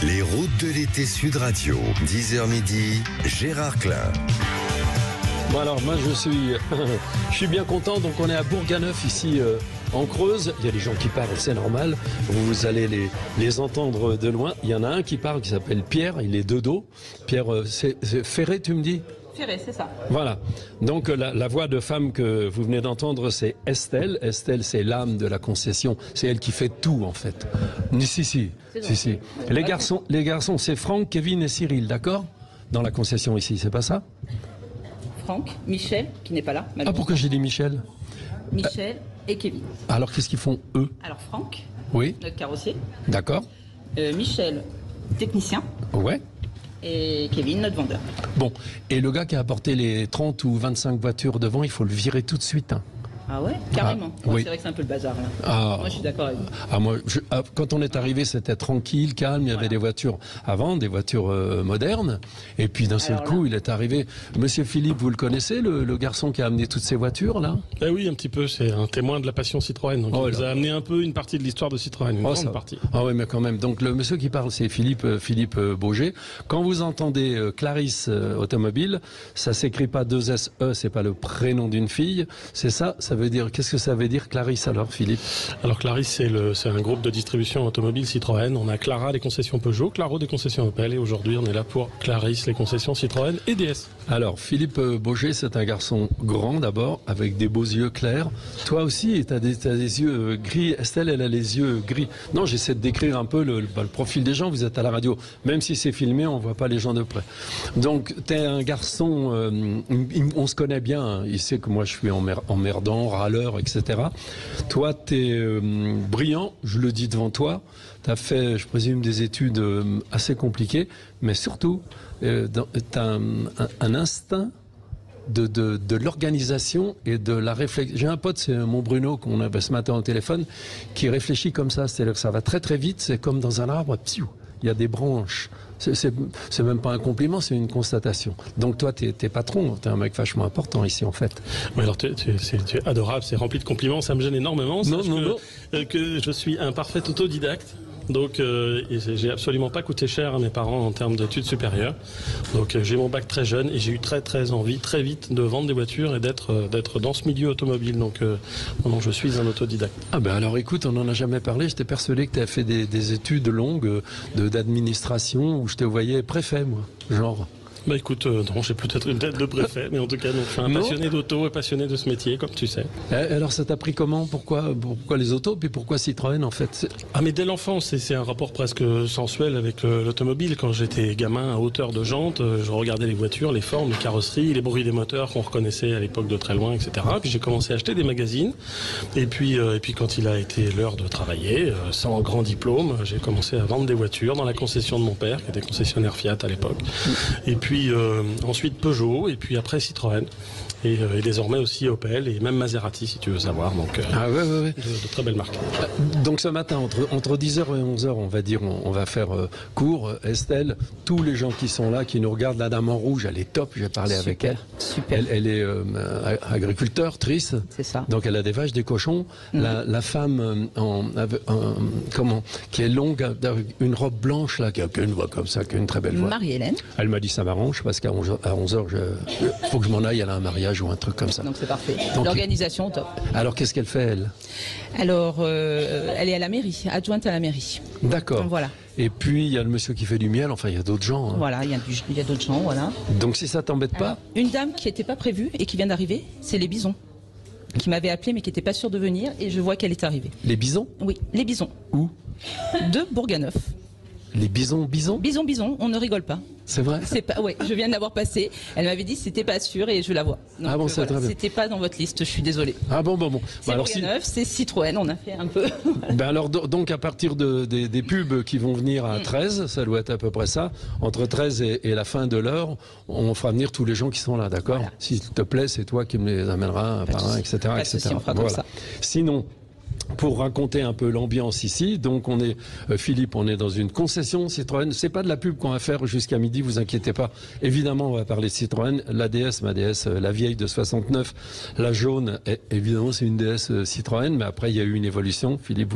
Les routes de l'été Sud Radio, 10h midi, Gérard Klein. Bon alors moi je suis bien content, donc on est à Bourganeuf ici en Creuse. Il y a des gens qui parlent, c'est normal, vous allez les entendre de loin. Il y en a un qui parle qui s'appelle Pierre, il est de dos. Pierre, c'est Ferré tu me dis ? Ferré, c'est ça. Voilà, donc la voix de femme que vous venez d'entendre c'est Estelle. Estelle c'est l'âme de la concession, c'est elle qui fait tout en fait. Si. Les garçons c'est Franck, Kevin et Cyril, d'accord ? Dans la concession ici, c'est pas ça ? Franck, Michel, qui n'est pas là. Ah, pourquoi j'ai dit Michel ? Michel et Kevin. Alors, qu'est-ce qu'ils font, eux ? Alors, Franck, oui, notre carrossier. D'accord. Michel, technicien. Ouais. Et Kevin, notre vendeur. Bon, et le gars qui a apporté les 30 ou 25 voitures devant, il faut le virer tout de suite. Hein. Ah ouais, carrément. Oui. C'est vrai que c'est un peu le bazar, là. Moi, je suis d'accord avec vous. Quand on est arrivé, c'était tranquille, calme. Il y avait des voitures avant, des voitures modernes. Et puis, d'un seul coup, il est arrivé. Monsieur Philippe, vous le connaissez, le garçon qui a amené toutes ces voitures, là ? Eh oui, un petit peu. C'est un témoin de la passion Citroën. Donc, il nous a amené un peu une partie de l'histoire de Citroën, une grande partie. Ah oui, mais quand même. Donc, le monsieur qui parle, c'est Philippe Bauger. Quand vous entendez Clarisse Automobile, ça s'écrit pas 2SE, c'est pas le prénom d'une fille. C'est ça. Ça veut dire, qu'est-ce que ça veut dire Clarisse alors, Philippe ? Alors Clarisse, c'est un groupe de distribution automobile Citroën. On a Clara, les concessions Peugeot, Claro, des concessions Opel. Et aujourd'hui, on est là pour Clarisse, les concessions Citroën et DS. Alors, Philippe Bauger, c'est un garçon grand d'abord, avec des beaux yeux clairs. Toi aussi, tu as des yeux gris. Estelle, elle a les yeux gris. Non, j'essaie de décrire un peu le profil des gens. Vous êtes à la radio. Même si c'est filmé, on voit pas les gens de près. Donc, tu es un garçon, on se connaît bien. Hein. Il sait que moi, je suis emmerdant, râleur, etc. Toi, tu es brillant, je le dis devant toi. Tu as fait, je présume, des études assez compliquées, mais surtout, tu as un instinct de l'organisation et de la réflexion. J'ai un pote, c'est mon Bruno, qu'on avait ce matin au téléphone, qui réfléchit comme ça. C'est-à-dire que ça va très très vite, c'est comme dans un arbre, psiou, il y a des branches. C'est même pas un compliment, c'est une constatation. Donc toi, t'es patron, t'es un mec vachement important ici en fait. Oui, alors tu es adorable, c'est rempli de compliments, ça me gêne énormément. Non. Que je suis un parfait autodidacte. Donc j'ai absolument pas coûté cher à mes parents en termes d'études supérieures. Donc j'ai mon bac très jeune et j'ai eu très envie très vite de vendre des voitures et d'être dans ce milieu automobile. Donc non, je suis un autodidacte. Ah ben alors écoute, on n'en a jamais parlé. J'étais persuadé que tu as fait des études longues d'administration où je te voyais préfet, moi, genre. Bah écoute, non, j'ai peut-être une tête de préfet, mais en tout cas, donc, je suis un passionné d'auto et passionné de ce métier, comme tu sais. Alors ça t'a pris comment ? Pourquoi les autos ? Puis pourquoi Citroën en fait ? Ah mais dès l'enfance, c'est un rapport presque sensuel avec l'automobile. Quand j'étais gamin à hauteur de jante, je regardais les voitures, les formes, les carrosseries, les bruits des moteurs qu'on reconnaissait à l'époque de très loin, etc. Puis j'ai commencé à acheter des magazines. Et puis quand il a été l'heure de travailler, sans grand diplôme, j'ai commencé à vendre des voitures dans la concession de mon père, qui était concessionnaire Fiat à l'époque. Et puis ensuite Peugeot, et puis après Citroën, et désormais aussi Opel, et même Maserati si tu veux savoir, donc de très belles marques. Donc ce matin, entre 10h et 11h, on va dire, on va faire court. Estelle, tous les gens qui sont là, qui nous regardent, la dame en rouge, elle est top, j'ai parlé avec elle. Super. Elle est agricultrice, c'est ça. Donc elle a des vaches, des cochons. La femme qui est longue, avec une robe blanche, là, qui a une voix comme ça, qui a une très belle voix. Marie-Hélène. Elle m'a dit ça m'arrange, parce qu'à 11h, faut que je m'en aille, elle a un mariage ou un truc comme ça. Donc c'est parfait. L'organisation, top. Alors qu'est-ce qu'elle fait, elle ? Alors, elle est à la mairie, adjointe à la mairie. D'accord. Voilà. Et puis, il y a le monsieur qui fait du miel, enfin, il y a d'autres gens. Hein. Voilà, il y a d'autres gens, voilà. Donc si ça t'embête pas ? Une dame qui n'était pas prévue et qui vient d'arriver, c'est les bisons. Qui m'avait appelé mais qui n'était pas sûre de venir, et je vois qu'elle est arrivée. Les bisons ? Oui, les bisons. Où ? De Bourganeuf. Les bisons ? Bisons, on ne rigole pas. C'est vrai ? Ouais, je viens de l'avoir passé. Elle m'avait dit c'était pas sûr et je la vois. Donc, c'est très bien. C'était pas dans votre liste, je suis désolée. Bon. C'est Bourganeuf, c'est Citroën, on a fait un peu. Alors donc à partir des pubs qui vont venir à 13, ça doit être à peu près ça, entre 13 et la fin de l'heure, on fera venir tous les gens qui sont là, d'accord ? Voilà. S'il te plaît, c'est toi qui me les amèneras par un, etc. On fera comme ça. Sinon, pour raconter un peu l'ambiance ici. Donc on est, Philippe, on est dans une concession Citroën. C'est pas de la pub qu'on va faire jusqu'à midi, vous inquiétez pas. Évidemment, on va parler de Citroën. La DS, ma DS, la vieille de 69, la jaune, évidemment, c'est une DS Citroën, mais après il y a eu une évolution. Philippe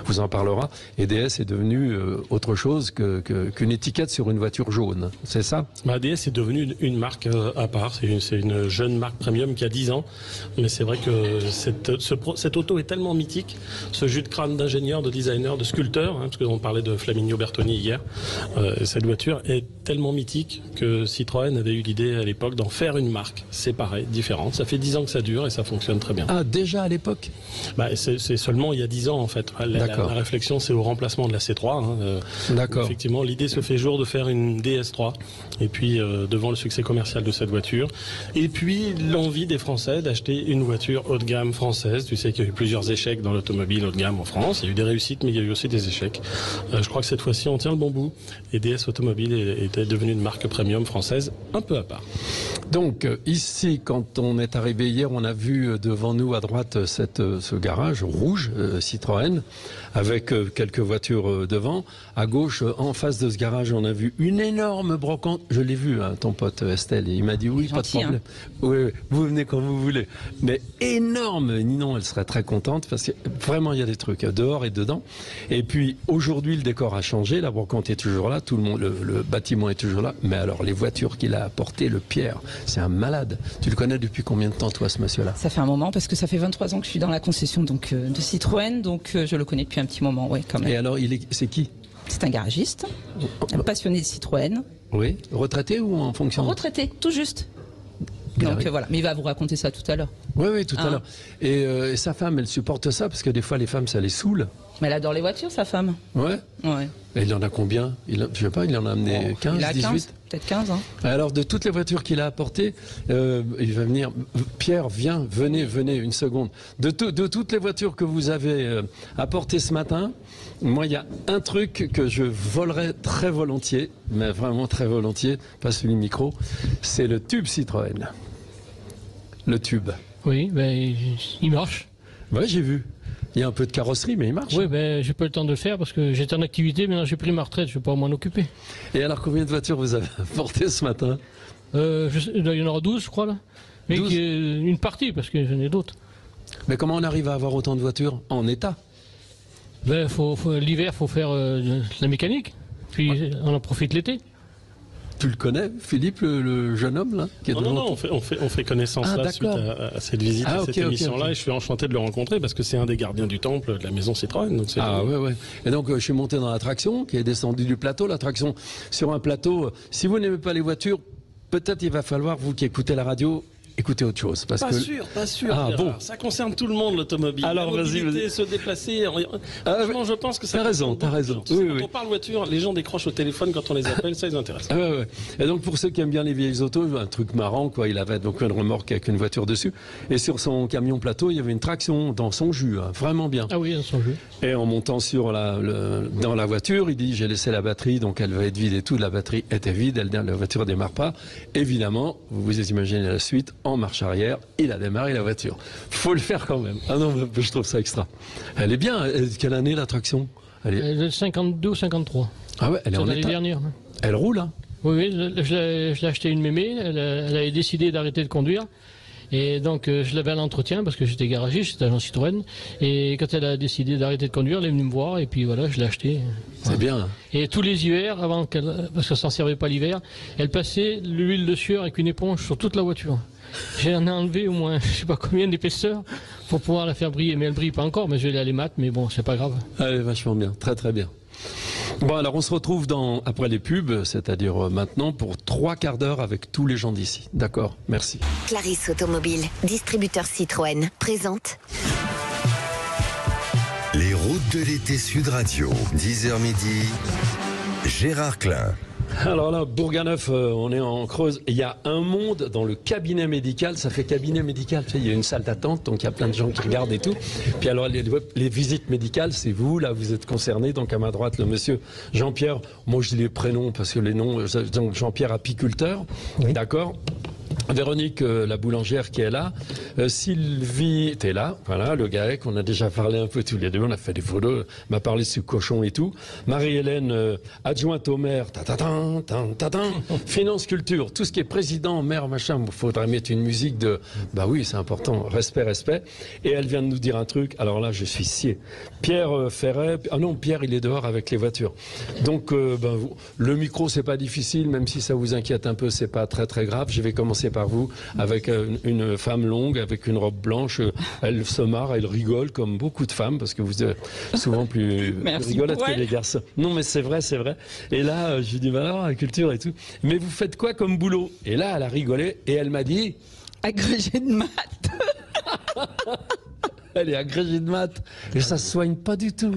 vous en parlera. Et DS est devenu autre chose qu'une étiquette sur une voiture jaune. C'est ça? Ma DS est devenue une marque à part. C'est une jeune marque premium qui a 10 ans. Mais c'est vrai que cette auto est tellement mythique. Ce jus de crâne d'ingénieur, de designer, de sculpteur, parce qu'on parlait de Flaminio Bertoni hier, cette voiture est tellement mythique que Citroën avait eu l'idée à l'époque d'en faire une marque séparée, différente. Ça fait 10 ans que ça dure et ça fonctionne très bien. Ah, déjà à l'époque? C'est seulement il y a 10 ans en fait. La réflexion, c'est au remplacement de la C3. D'accord. Effectivement, l'idée se fait jour de faire une DS3 et puis devant le succès commercial de cette voiture et puis l'envie des Français d'acheter une voiture haut de gamme française. Tu sais qu'il y a eu plusieurs échecs dans l'automobile haut de gamme en France. Il y a eu des réussites, mais il y a eu aussi des échecs. Je crois que cette fois-ci, on tient le bon bout. Et DS Automobile était devenue une marque premium française un peu à part. Donc ici, quand on est arrivé hier, on a vu devant nous à droite ce garage rouge Citroën avec quelques voitures devant. À gauche, en face de ce garage, on a vu une énorme brocante. Je l'ai vu, hein, ton pote Estelle. Il m'a dit oui, pas de problème. Hein. Oui, vous venez quand vous voulez. Mais énorme. Ninon, elle serait très contente parce que vraiment, il y a des trucs dehors et dedans. Et puis aujourd'hui, le décor a changé. La brocante est toujours là. Tout le monde, le bâtiment est toujours là. Mais alors, les voitures qu'il a apportées, le Pierre, c'est un malade. Tu le connais depuis combien de temps, toi, ce monsieur-là? Ça fait un moment parce que ça fait 23 ans que je suis dans la concession de Citroën, donc je le connais depuis un petit moment, ouais, quand même. Et alors, c'est qui? C'est un garagiste, un passionné de Citroën. Oui, retraité ou en fonction? Retraité, tout juste. Donc voilà, mais il va vous raconter ça tout à l'heure. Oui, tout à l'heure. Et sa femme, elle supporte ça parce que des fois, les femmes, ça les saoule. Mais elle adore les voitures, sa femme. Ouais. Et il en a combien? Je sais pas, il en a amené 15, il a 18? Peut-être 15. Hein. Alors, de toutes les voitures qu'il a apportées, il va venir. Pierre, venez une seconde. De toutes les voitures que vous avez apportées ce matin, moi, il y a un truc que je volerais très volontiers, mais vraiment très volontiers, passe le micro, c'est le tube Citroën. Le tube. Oui, ben, il marche. Oui, j'ai vu. Il y a un peu de carrosserie, mais il marche. Oui, ben, j'ai pas le temps de le faire parce que j'étais en activité, maintenant j'ai pris ma retraite, je ne vais pas m'en occuper. Et alors, combien de voitures vous avez apportées ce matin? Il y en aura 12, je crois, là. Mais une partie, parce que j'en ai d'autres. Mais comment on arrive à avoir autant de voitures en état? Ben, l'hiver, il faut faire de la mécanique, puis on en profite l'été. Tu le connais, Philippe, le jeune homme là qui est Non, on fait connaissance suite à cette visite, à cette émission-là, et je suis enchanté de le rencontrer parce que c'est un des gardiens du temple de la maison Citroën. Donc ouais. Et donc je suis monté dans l'attraction, qui est descendu du plateau. L'attraction sur un plateau. Si vous n'aimez pas les voitures, peut-être il va falloir, vous qui écoutez la radio, écoutez autre chose. Pas sûr. Ah, bon. Ça concerne tout le monde, l'automobile. Alors, vas-y. Se déplacer. Franchement, je pense que ça. T'as raison. Quand on parle voiture, les gens décrochent au téléphone quand on les appelle, ça les intéresse. Ouais. Et donc, pour ceux qui aiment bien les vieilles autos, un truc marrant, quoi. Il avait donc une remorque avec une voiture dessus. Et sur son camion plateau, il y avait une traction dans son jus, hein, vraiment bien. Ah oui, dans son jus. Et en montant dans la voiture, il dit, j'ai laissé la batterie, donc elle va être vide et tout. La batterie était vide, la voiture démarre pas. Évidemment, vous imaginez la suite, en marche arrière, il a démarré la voiture. Faut le faire quand même. Ah non, je trouve ça extra. Elle est bien. Quelle année la traction? Elle est 52 ou 53. Ah ouais, elle est en état. L'année dernière. Elle roule, hein? Oui, je l'ai acheté une mémé. Elle avait décidé d'arrêter de conduire. Et donc, je l'avais à l'entretien parce que j'étais garagiste, j'étais agent Citroën. Et quand elle a décidé d'arrêter de conduire, elle est venue me voir et puis voilà, je l'ai acheté. C'est bien. Et tous les hivers, parce qu'elle s'en servait pas l'hiver, elle passait l'huile de sueur avec une éponge sur toute la voiture. J'en ai enlevé au moins, je sais pas combien d'épaisseur pour pouvoir la faire briller. Mais elle brille pas encore, mais je vais aller à les mat, mais bon, c'est pas grave. Elle est vachement bien, très très bien. Bon, alors on se retrouve après les pubs, c'est-à-dire maintenant, pour 3 quarts d'heure avec tous les gens d'ici. D'accord, merci. Clarisse Automobile, distributeur Citroën, présente. Les routes de l'été Sud Radio, 10h midi, Gérard Klein. Alors là, Bourganeuf, on est en Creuse. Il y a un monde dans le cabinet médical. Ça fait cabinet médical. Tu sais, il y a une salle d'attente, donc il y a plein de gens qui regardent et tout. Puis alors, les visites médicales, c'est vous, là, vous êtes concernés. Donc à ma droite, le monsieur Jean-Pierre. Moi, je dis les prénoms parce que les noms, donc Jean-Pierre apiculteur. Oui. D'accord. Véronique, la boulangère qui est là, Sylvie, t'es là, voilà, le GAEC, on a déjà parlé un peu tous les deux, on a fait des photos, m'a parlé de ce cochon et tout. Marie-Hélène, adjointe au maire, finance, culture, tout ce qui est président, maire, machin, il faudrait mettre une musique de, bah oui, c'est important, respect, respect. Et elle vient de nous dire un truc, alors là, je suis scié. Pierre Ferret, ah non, Pierre, il est dehors avec les voitures. Donc, le micro, c'est pas difficile, même si ça vous inquiète un peu, c'est pas très très grave. Je vais commencer par vous, avec une femme longue, avec une robe blanche. Elle se marre, elle rigole, comme beaucoup de femmes, parce que vous êtes souvent plus rigolote que les garçons. Non, mais c'est vrai, c'est vrai. Et là, je lui dis, bah alors, la culture et tout. Mais vous faites quoi comme boulot? Et là, elle a rigolé, et elle m'a dit... Agrégée de maths. Elle est agrégée de maths, et ça se soigne pas du tout.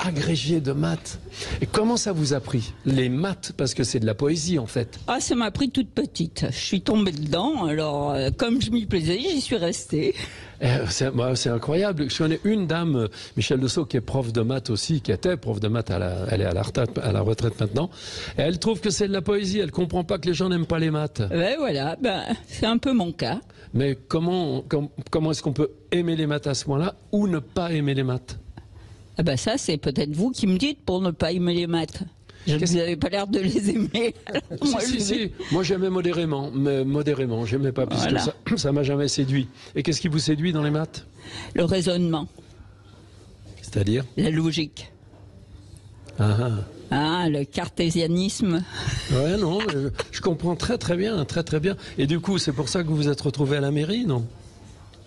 Agrégée de maths. Et comment ça vous a pris, les maths? Parce que c'est de la poésie, en fait. Ah, ça m'a pris toute petite. Je suis tombée dedans, alors comme je m'y plaisais, j'y suis restée. C'est incroyable. Je connais une dame, Michel Dessau, qui est prof de maths aussi, qui était prof de maths, elle est à la retraite maintenant. Et elle trouve que c'est de la poésie, elle comprend pas que les gens n'aiment pas les maths. Ouais, voilà, c'est un peu mon cas. Mais comment est-ce qu'on peut aimer les maths à ce point-là, ou ne pas aimer les maths? Ah ben ça, c'est peut-être vous qui me dites pour ne pas aimer les maths. Vous n'avez pas l'air de les aimer. Si. Moi, j'aimais modérément, j'aimais pas plus que ça. Ça m'a jamais séduit. Et qu'est-ce qui vous séduit dans les maths? Le raisonnement. C'est-à-dire? La logique. Le cartésianisme. Ouais, non, je comprends très très bien, très très bien. Et du coup, c'est pour ça que vous vous êtes retrouvé à la mairie, non?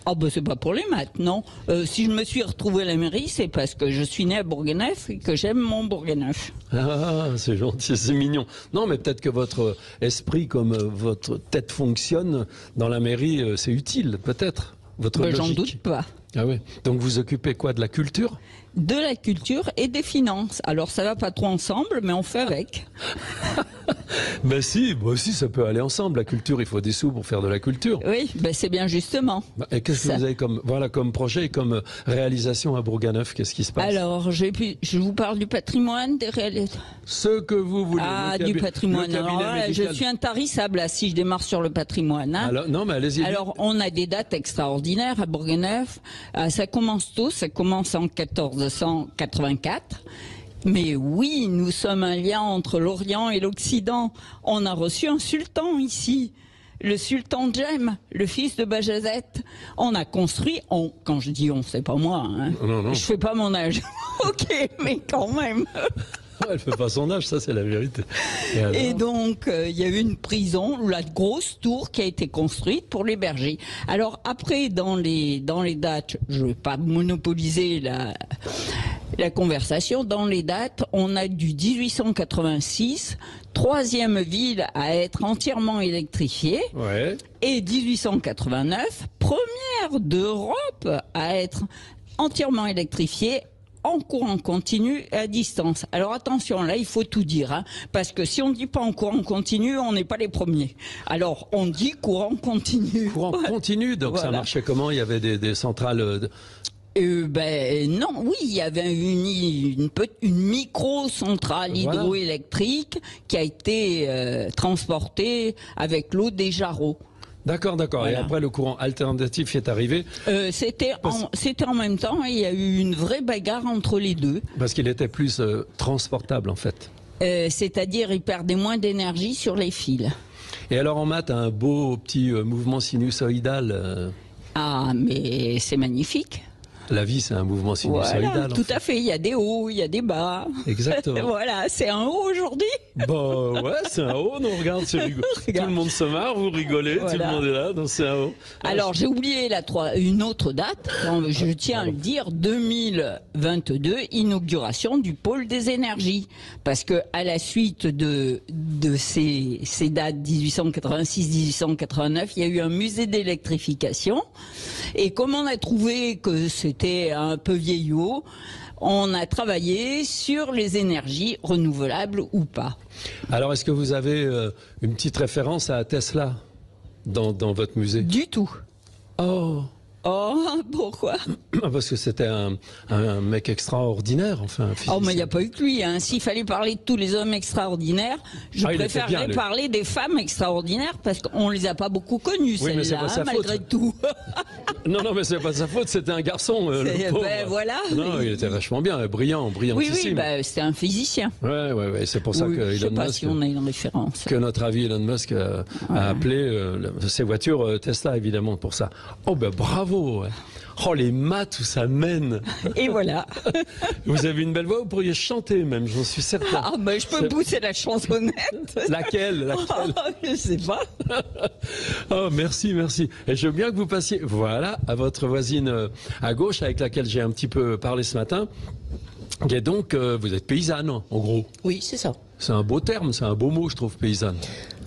Ah ben c'est pas pour les maths, non. Si je me suis retrouvé à la mairie, c'est parce que je suis né à Bourganeuf et que j'aime mon Bourganeuf. Ah, c'est gentil, c'est mignon. Non, mais peut-être que votre esprit, comme votre tête fonctionne dans la mairie, c'est utile, peut-être. Votre logique. J'en doute pas. Ah oui. Donc vous occupez quoi, de la culture? De la culture et des finances. Alors ça va pas trop ensemble, mais on fait avec. Ben si, moi aussi ça peut aller ensemble. La culture, il faut des sous pour faire de la culture. Oui, c'est bien justement. Et qu'est-ce que vous avez comme projet et comme réalisation à Bourganeuf? Qu'est-ce qui se passe? Alors, je vous parle du patrimoine, des réalités. Ce que vous voulez. Ah, du patrimoine. Alors là, je suis intarissable là, si je démarre sur le patrimoine. Hein. Alors, non, mais allez-y. Alors, on a des dates extraordinaires à Bourganeuf. Ça commence tôt, ça commence en 1484. Mais oui, nous sommes un lien entre l'Orient et l'Occident. On a reçu un sultan ici, le sultan Jem, le fils de Bajazet. On a construit, quand je dis on, c'est pas moi, hein. Non. Je fais pas mon âge. Ok, mais quand même. Elle fait pas son âge, ça c'est la vérité. Et donc, il y a eu une prison, la grosse tour qui a été construite pour les bergers. Alors après, dans les dates, je vais pas monopoliser la conversation, dans les dates, on a du 1886, troisième ville à être entièrement électrifiée, ouais. Et 1889, première d'Europe à être entièrement électrifiée, en courant continu et à distance. Alors attention, là il faut tout dire, hein, parce que si on ne dit pas en courant continu, on n'est pas les premiers. Alors on dit courant continu. Courant continu, donc voilà. Ça marchait comment? Il y avait des centrales non, oui, il y avait une micro-centrale hydroélectrique qui a été transportée avec l'eau des Jarreaux. D'accord. Voilà. Et après, le courant alternatif est arrivé. C'était en même temps, il y a eu une vraie bagarre entre les deux. Parce qu'il était plus transportable, en fait. C'est-à-dire, il perdait moins d'énergie sur les fils. Et alors, en maths, un beau petit mouvement sinusoïdal. Ah, mais c'est magnifique. La vie, c'est un mouvement sinusoïdal. Voilà, tout à fait. Il y a des hauts, il y a des bas. Exactement. Voilà, c'est un haut aujourd'hui. Bon, ouais, c'est un haut. Non, regarde, c'est rigolo. Tout le monde se marre, vous rigolez, voilà. Tout le monde est là, donc c'est un haut. Alors, j'ai oublié une autre date. Je tiens à le dire, 2022, inauguration du pôle des énergies. Parce que à la suite de ces dates 1886-1889, il y a eu un musée d'électrification. Et comme on a trouvé que c'était un peu vieillot, on a travaillé sur les énergies renouvelables ou pas. Alors, est-ce que vous avez une petite référence à Tesla dans votre musée? Du tout. Oh, Oh, pourquoi? Parce que c'était un mec extraordinaire, enfin. Oh, mais il n'y a pas eu que lui. Hein. S'il fallait parler de tous les hommes extraordinaires, je préférerais parler des femmes extraordinaires parce qu'on ne les a pas beaucoup connues, oui, celles-là, malgré tout. Non, mais c'est pas sa faute, c'était un garçon. Le pauvre. Ben, voilà. Non, il était vachement bien, brillantissime. Oui, c'était un physicien. Ouais, c'est pour ça que je sais Elon pas Musk, si on a une référence. que notre ami Elon Musk a appelé ses voitures Tesla, évidemment, pour ça. Oh, ben bravo. Ouais. Oh, les maths où ça mène. Et voilà. Vous avez une belle voix, vous pourriez chanter même, j'en suis certain. Ah, ben je peux pousser la chansonnette. Laquelle Oh, je sais pas. Oh, merci. Et je veux bien que vous passiez, voilà, à votre voisine à gauche, avec laquelle j'ai un petit peu parlé ce matin. Et donc, vous êtes paysanne, en gros. Oui, c'est ça. C'est un beau terme, c'est un beau mot, je trouve, paysanne.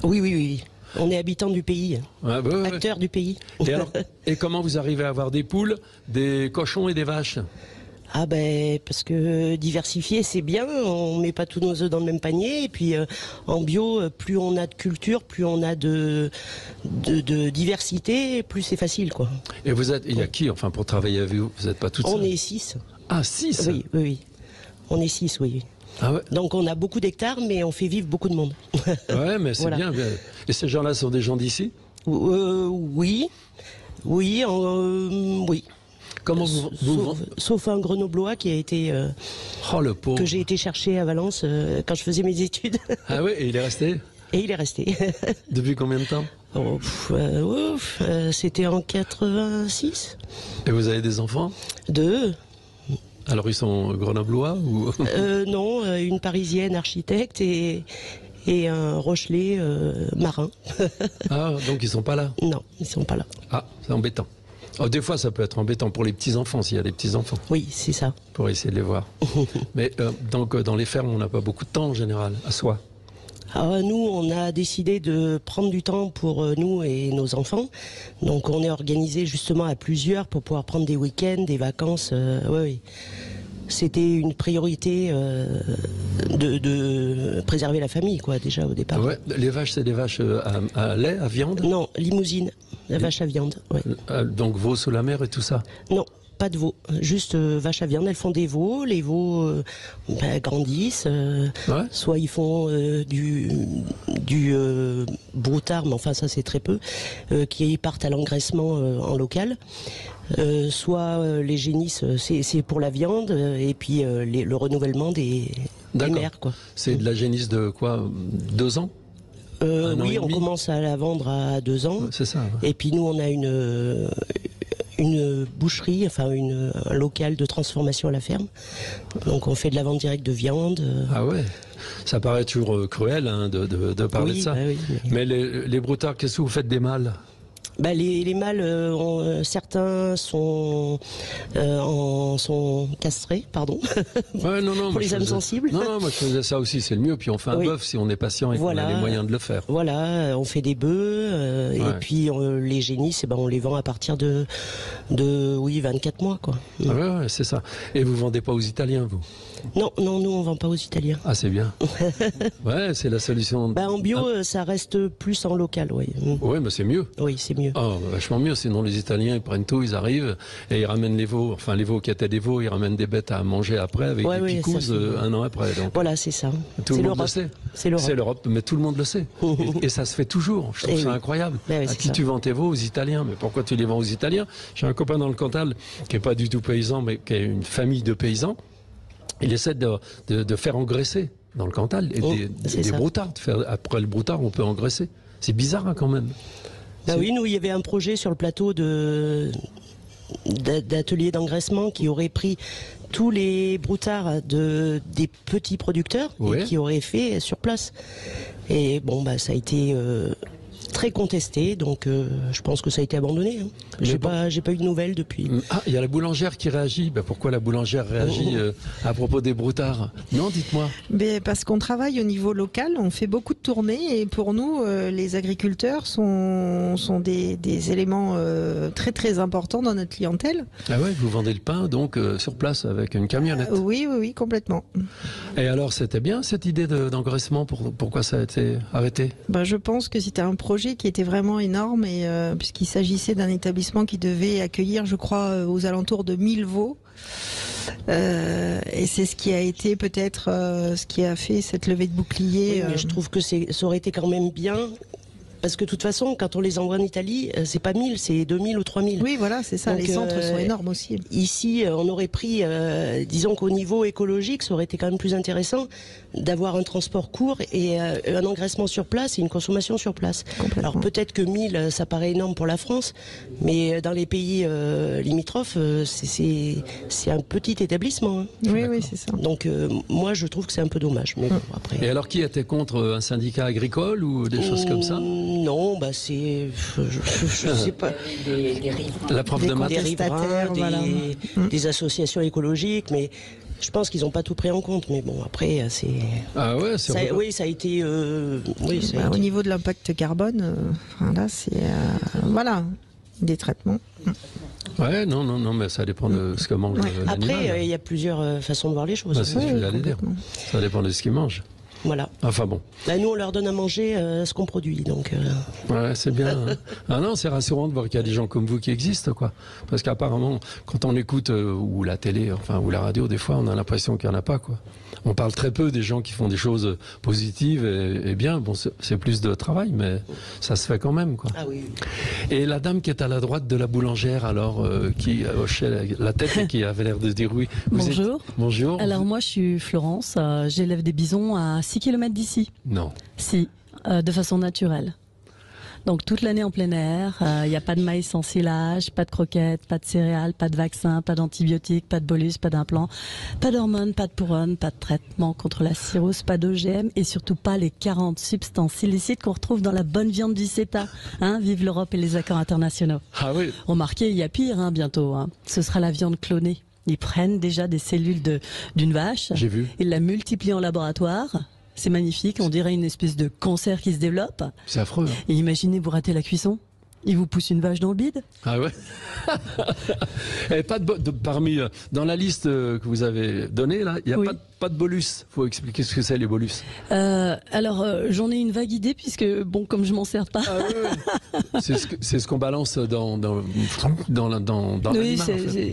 Oui. On est habitants du pays, acteurs du pays. Et comment vous arrivez à avoir des poules, des cochons et des vaches? Ah ben parce que diversifier c'est bien, on met pas tous nos œufs dans le même panier et puis en bio plus on a de culture, plus on a de diversité, plus c'est facile quoi. Et il y a qui enfin pour travailler avec vous? Vous n'êtes pas toutes seules? On est 6. Ah 6? Oui. On est 6, oui. Ah ouais. Donc on a beaucoup d'hectares mais on fait vivre beaucoup de monde. Ouais mais c'est voilà. Bien. Et ces gens-là sont des gens d'ici? Oui. Comment sauf un grenoblois qui a été le pauvre. que j'ai été chercher à Valence quand je faisais mes études. Ah ouais, et il est resté? Et il est resté. Depuis combien de temps? C'était en 86. Et vous avez des enfants? 2. Alors ils sont grenoblois ou non, une parisienne architecte et un Rochelais marin. Ah, donc ils sont pas là? Non, ils sont pas là. Ah, c'est embêtant. Oh, des fois, ça peut être embêtant pour les petits-enfants, s'il y a des petits-enfants. Oui, c'est ça. Pour essayer de les voir. Mais donc, dans les fermes, on n'a pas beaucoup de temps, en général, à soi. Alors, nous, on a décidé de prendre du temps pour nous et nos enfants. Donc, on est organisé justement à plusieurs pour pouvoir prendre des week-ends, des vacances. Oui. C'était une priorité de préserver la famille, quoi, déjà au départ. Ouais, les vaches, c'est des vaches à lait, à viande? Non, limousine, la vache à viande. Ouais. Donc veau sous la mer et tout ça? Non. Pas de veaux, juste vaches à viande. Elles font des veaux, les veaux grandissent. Soit ils font du broutard, mais enfin ça c'est très peu, qui partent à l'engraissement en local. Soit les génisses, c'est pour la viande, et puis le renouvellement des mères, quoi. C'est de la génisse de quoi, 2 ans? Oui, on commence à la vendre à 2 ans. C'est ça. Ouais. Et puis nous on a une boucherie, enfin un local de transformation à la ferme. Donc on fait de la vente directe de viande. Ah ouais. Ça paraît toujours cruel de parler de ça. Bah oui, mais les broutards, qu'est-ce que vous faites des mâles? Les mâles, certains sont castrés, pardon. Ouais, non, pour les âmes sensibles. Non, moi je faisais ça aussi, c'est le mieux. Puis on fait un bœuf si on est patient et qu'on a les moyens de le faire. Voilà, on fait des bœufs et puis les génisses, on les vend à partir de 24 mois, quoi. Ouais, c'est ça. Et vous vendez pas aux Italiens, vous? Non, nous on vend pas aux Italiens. Ah, c'est bien. Ouais, c'est la solution. En bio, ça reste plus en local, oui. Oui, mais c'est mieux. Oui, c'est mieux. Oh, vachement mieux. Sinon, les Italiens, ils prennent tout, ils arrivent et ils ramènent les veaux. Enfin, les veaux qui étaient des veaux, ils ramènent des bêtes à manger après avec des picouzes un an après. Donc, voilà, c'est ça. Tout le monde le sait. C'est l'Europe, mais tout le monde le sait. et ça se fait toujours. Je trouve ça incroyable. À qui tu vends tes veaux? Aux Italiens. Mais pourquoi tu les vends aux Italiens? J'ai un copain dans le Cantal qui est pas du tout paysan, mais qui a une famille de paysans. Il essaie de faire engraisser dans le Cantal des broutards. Après le broutard, on peut engraisser. C'est bizarre quand même. Oui, nous, il y avait un projet sur le plateau d'atelier d'engraissement qui aurait pris tous les broutards des petits producteurs et qui aurait fait sur place. Et ça a été très contesté, donc je pense que ça a été abandonné. J'ai pas eu de nouvelles depuis. Ah, il y a la boulangère qui réagit. Pourquoi la boulangère réagit à propos des broutards? Non, dites-moi. Parce qu'on travaille au niveau local, on fait beaucoup de tournées et pour nous, les agriculteurs sont des éléments très très importants dans notre clientèle. Ah ouais, vous vendez le pain donc sur place avec une camionnette? Oui, complètement. Et alors, c'était bien cette idée d'engraissement? Pourquoi ça a été arrêté? Je pense que c'était un projet projet qui était vraiment énorme, et puisqu'il s'agissait d'un établissement qui devait accueillir, je crois, aux alentours de 1000 veaux. Et c'est ce qui a été peut-être ce qui a fait cette levée de bouclier. Oui, mais je trouve que ça aurait été quand même bien. Parce que de toute façon, quand on les envoie en Italie, c'est pas 1000, c'est 2000 ou 3000. Oui, voilà, c'est ça. Donc, les centres sont énormes aussi. Ici, on aurait pris, disons qu'au niveau écologique, ça aurait été quand même plus intéressant d'avoir un transport court et un engraissement sur place et une consommation sur place. Alors peut-être que 1000, ça paraît énorme pour la France, mais dans les pays limitrophes, c'est un petit établissement. Hein. Oui, c'est ça. Donc moi, je trouve que c'est un peu dommage. Mais bon, après... Et alors, qui était contre un syndicat agricole ou des choses comme ça? Non, c'est... Je sais pas. La prof de maths. Des riverains, des associations écologiques, mais... Je pense qu'ils n'ont pas tout pris en compte, mais bon, après, c'est... Ah ouais, c'est... Oui, ça a été... Au niveau de l'impact carbone, là, c'est... voilà, des traitements. Ouais, non, mais ça dépend de ce que mange l'animal. Après, il y a plusieurs façons de voir les choses. C'est ce que j'allais dire. Ça dépend de ce qu'ils mangent. Voilà. Enfin bon. Là, nous, on leur donne à manger ce qu'on produit, donc... Ouais, c'est bien. Hein. Ah non, c'est rassurant de voir qu'il y a des gens comme vous qui existent, quoi. Parce qu'apparemment, quand on écoute ou la télé, ou la radio, des fois, on a l'impression qu'il n'y en a pas, quoi. On parle très peu des gens qui font des choses positives et bien. Bon, c'est plus de travail, mais ça se fait quand même, quoi. Ah oui. Et la dame qui est à la droite de la boulangère, alors, qui hochait la tête et qui avait l'air de se dire oui. Bonjour. Bonjour. Alors moi, je suis Florence. J'élève des bisons à 6 km d'ici. Non. Si, de façon naturelle. Donc toute l'année en plein air, il n'y a pas de maïs sans silage, pas de croquettes, pas de céréales, pas de vaccins, pas d'antibiotiques, pas de bolus, pas d'implants, pas d'hormones, pas de couronne, pas de traitement contre la cirrhose, pas d'OGM et surtout pas les 40 substances illicites qu'on retrouve dans la bonne viande du CETA. Hein, vive l'Europe et les accords internationaux. Ah oui. Remarquez, il y a pire bientôt. Hein. Ce sera la viande clonée. Ils prennent déjà des cellules d'une vache. J'ai vu. Ils la multiplient en laboratoire. C'est magnifique, on dirait une espèce de cancer qui se développe. C'est affreux. Hein. Et imaginez, vous ratez la cuisson, il vous pousse une vache dans le bide. Ah ouais. Et pas parmi dans la liste que vous avez donnée là, il y a pas de bolus. Faut expliquer ce que c'est les bolus. Alors j'en ai une vague idée puisque bon, comme je m'en sers pas. Ah ouais. C'est ce qu'on balance dans oui, l'animal.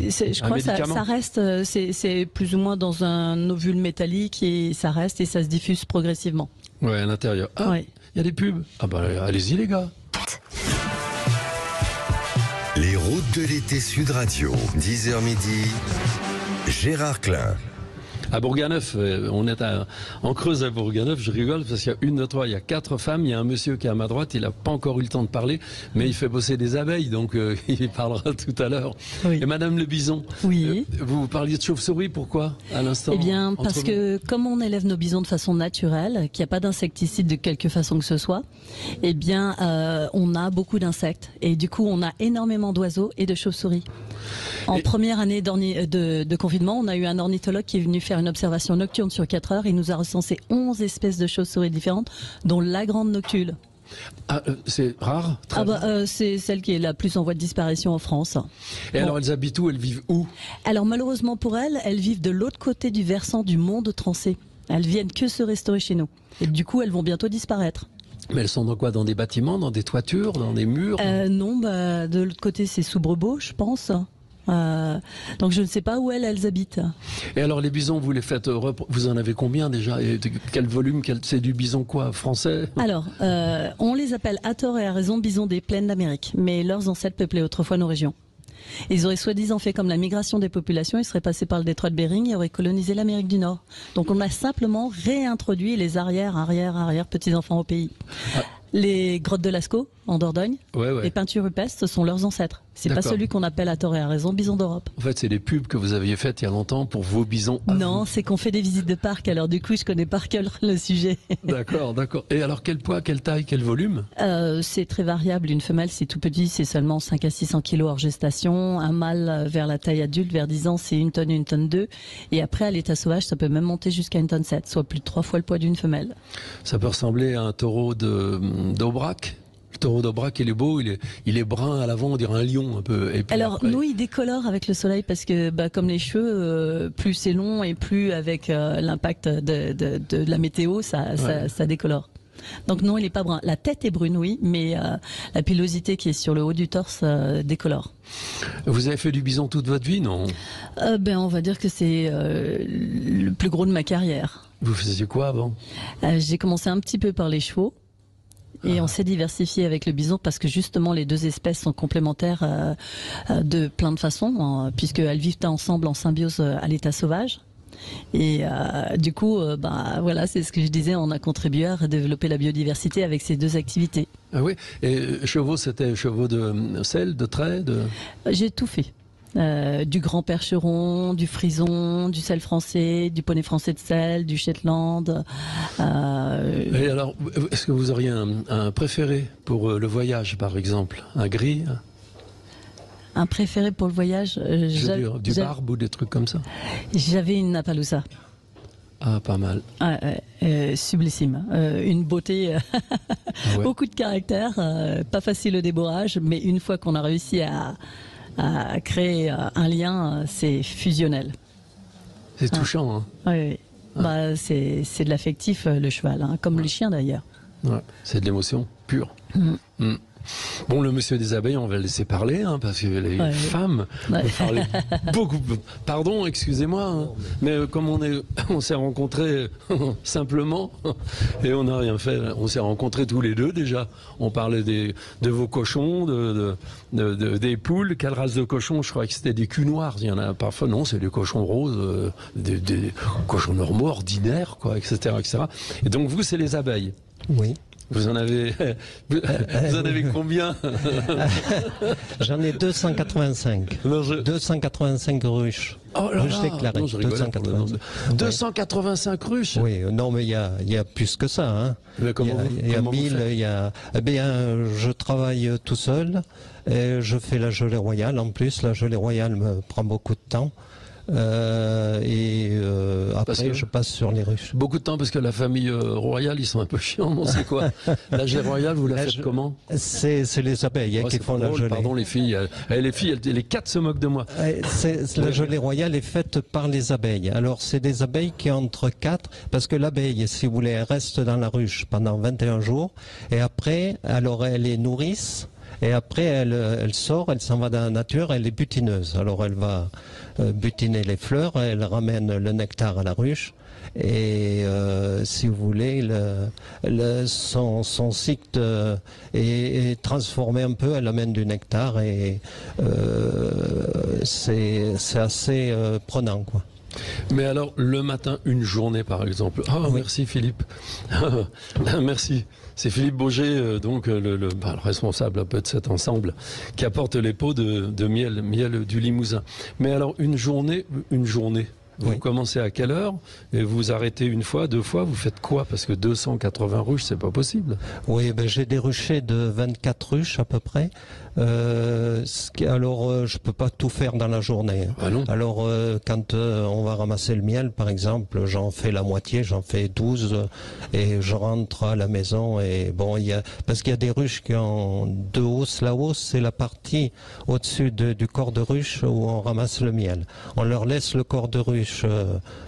Je crois que ça reste, c'est plus ou moins dans un ovule métallique et ça reste et ça se diffuse progressivement. Ouais, à l'intérieur. Ah, il y a des pubs. Ah bah allez-y les gars. Les routes de l'été Sud Radio, 10h midi, Gérard Klein. À Bourganeuf, on est en Creuse à Bourganeuf, je rigole parce qu'il y a une de trois, il y a 4 femmes, il y a un monsieur qui est à ma droite, il n'a pas encore eu le temps de parler, mais il fait bosser des abeilles, donc il parlera tout à l'heure. Oui. Et Madame Le Bison, vous parliez de chauve-souris, pourquoi à l'instant? Eh bien, parce que comme on élève nos bisons de façon naturelle, qu'il n'y a pas d'insecticide de quelque façon que ce soit, eh bien, on a beaucoup d'insectes, et du coup, on a énormément d'oiseaux et de chauves-souris. En première année de confinement, on a eu un ornithologue qui est venu faire une observation nocturne sur 4 heures. Il nous a recensé 11 espèces de chauves-souris différentes, dont la grande noctule. Ah, c'est rare? C'est celle qui est la plus en voie de disparition en France. Et alors, elles habitent où? Elles vivent où? Alors, malheureusement pour elles vivent de l'autre côté du versant du monde Transé. Elles viennent que se restaurer chez nous. Et du coup, elles vont bientôt disparaître. Mais elles sont dans quoi? Dans des bâtiments, dans des toitures, dans des murs? Non, de l'autre côté, c'est sous Brebot, je pense. Donc je ne sais pas où elles habitent. Et alors les bisons, vous les faites, vous en avez combien déjà? Et quel volume? C'est du bison quoi? Français? Alors, on les appelle à tort et à raison bisons des plaines d'Amérique, mais leurs ancêtres peuplaient autrefois nos régions. Ils auraient soi-disant fait comme la migration des populations, ils seraient passés par le détroit de Bering et auraient colonisé l'Amérique du Nord. Donc on a simplement réintroduit les arrière petits-enfants au pays. Les grottes de Lascaux, en Dordogne, les peintures rupestres, ce sont leurs ancêtres. C'est pas celui qu'on appelle à tort et à raison bison d'Europe. En fait, c'est des pubs que vous aviez faites il y a longtemps pour vos bisons. Non, c'est qu'on fait des visites de parc, alors du coup, je connais par cœur le sujet. D'accord. Et alors, quel poids, quelle taille, quel volume? C'est très variable. Une femelle, c'est tout petit, c'est seulement 5 à 600 kilos hors gestation. Un mâle, vers la taille adulte, vers 10 ans, c'est 1 tonne 2. Et après, à l'état sauvage, ça peut même monter jusqu'à 1 tonne 7, soit plus de 3 fois le poids d'une femelle. Ça peut ressembler à un taureau d'Aubrac. Le taureau d'Aubrac, il est beau, il est brun à l'avant, on dirait un lion un peu. Et alors après... nous, il décolore avec le soleil parce que, comme les cheveux, plus c'est long et plus avec l'impact de la météo, ça décolore. Donc non, il n'est pas brun. La tête est brune, oui, mais la pilosité qui est sur le haut du torse décolore. Vous avez fait du bison toute votre vie, non? On va dire que c'est le plus gros de ma carrière. Vous faisiez quoi avant? J'ai commencé un petit peu par les chevaux. Et on s'est diversifié avec le bison parce que justement les deux espèces sont complémentaires de plein de façons, puisqu'elles vivent ensemble en symbiose à l'état sauvage. Et du coup, voilà, c'est ce que je disais, on a contribué à développer la biodiversité avec ces deux activités. Ah oui, et chevaux, c'était chevaux de selle, de trait, de... J'ai tout fait. Du grand percheron, du frison, du selle français, du poney français de selle, du Shetland. Et alors, est-ce que vous auriez un préféré pour le voyage, par exemple? Un gris? Un préféré pour le voyage? Je veux dire, du barbe ou des trucs comme ça? J'avais une Appaloosa. Ah, pas mal. Sublissime. Une beauté, beaucoup de caractère, pas facile au débourrage, mais une fois qu'on a réussi à créer un lien, c'est fusionnel. C'est touchant, hein? Oui. C'est de l'affectif, le cheval, hein, comme le chien d'ailleurs. Ouais, c'est de l'émotion pure. Bon, le monsieur des abeilles, on va le laisser parler, hein, parce que les femmes parlaient beaucoup. Pardon, excusez-moi, hein, mais comme on s'est rencontrés simplement et on n'a rien fait, on s'est rencontrés tous les deux déjà. On parlait de vos cochons, des poules. Quelle race de cochons? Je crois que c'était des culs noirs. Il y en a parfois, non, c'est des cochons roses, des cochons normaux, ordinaires, quoi, etc., etc. Et donc vous, c'est les abeilles. Oui. Vous en avez combien? J'en ai 285. 285 ruches. Oh là ruches là, déclarées. non, 285 ruches. Oui, non, mais il y a plus que ça. Hein. Mais comment il y a 1000. Je travaille tout seul. Et je fais la gelée royale. En plus, la gelée royale me prend beaucoup de temps. Après, je passe sur les ruches. Beaucoup de temps parce que la famille royale, ils sont un peu chiants, non? C'est quoi? La gelée royale, vous la faites comment? C'est les abeilles qui font la gelée. Pardon, les filles. Les quatre se moquent de moi. La gelée royale est faite par les abeilles. Alors, c'est des abeilles qui ont entre 4, parce que l'abeille, si vous voulez, elle reste dans la ruche pendant 21 jours. Et après, alors elle les nourrisse. Et après, elle sort, elle s'en va dans la nature, elle est butineuse. Alors, elle va butiner les fleurs, elle ramène le nectar à la ruche. Et si vous voulez, son cycle est transformé un peu, elle amène du nectar et c'est assez prenant, quoi. Mais alors, le matin, une journée par exemple. Ah, oui. Merci Philippe. Merci. C'est Philippe Boger, donc le responsable un peu de cet ensemble, qui apporte les pots de miel du Limousin. Mais alors, une journée. Vous commencez à quelle heure et vous arrêtez une fois, deux fois? Vous faites quoi? Parce que 280 ruches, c'est pas possible. Oui, j'ai des ruchers de 24 ruches à peu près. Alors, je peux pas tout faire dans la journée. Ah non. Alors, quand on va ramasser le miel, par exemple, j'en fais la moitié, j'en fais 12 et je rentre à la maison. Et bon, parce qu'il y a des ruches qui ont deux hausses. La hausse, c'est la partie au-dessus du corps de ruche où on ramasse le miel. On leur laisse le corps de ruche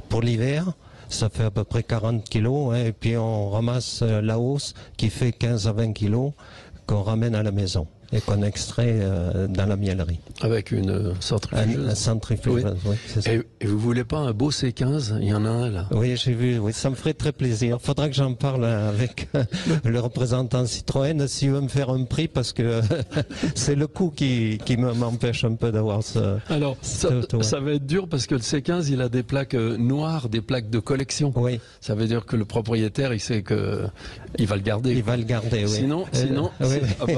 pour l'hiver, ça fait à peu près 40 kilos, hein, et puis on ramasse la hausse qui fait 15 à 20 kilos qu'on ramène à la maison et qu'on extrait dans la miellerie. Avec une centrifugeuse. Un centrifugeuse, oui, c'est ça. Et vous voulez pas un beau C15? Il y en a un là. Oui, j'ai vu, oui, ça me ferait très plaisir. Faudra que j'en parle avec le représentant Citroën s'il veut me faire un prix, parce que c'est le coût qui m'empêche un peu d'avoir ce... Alors, ça va être dur parce que le C15, il a des plaques noires, des plaques de collection. Oui. Ça veut dire que le propriétaire, il sait que il va le garder. Il va le garder, oui. Sinon,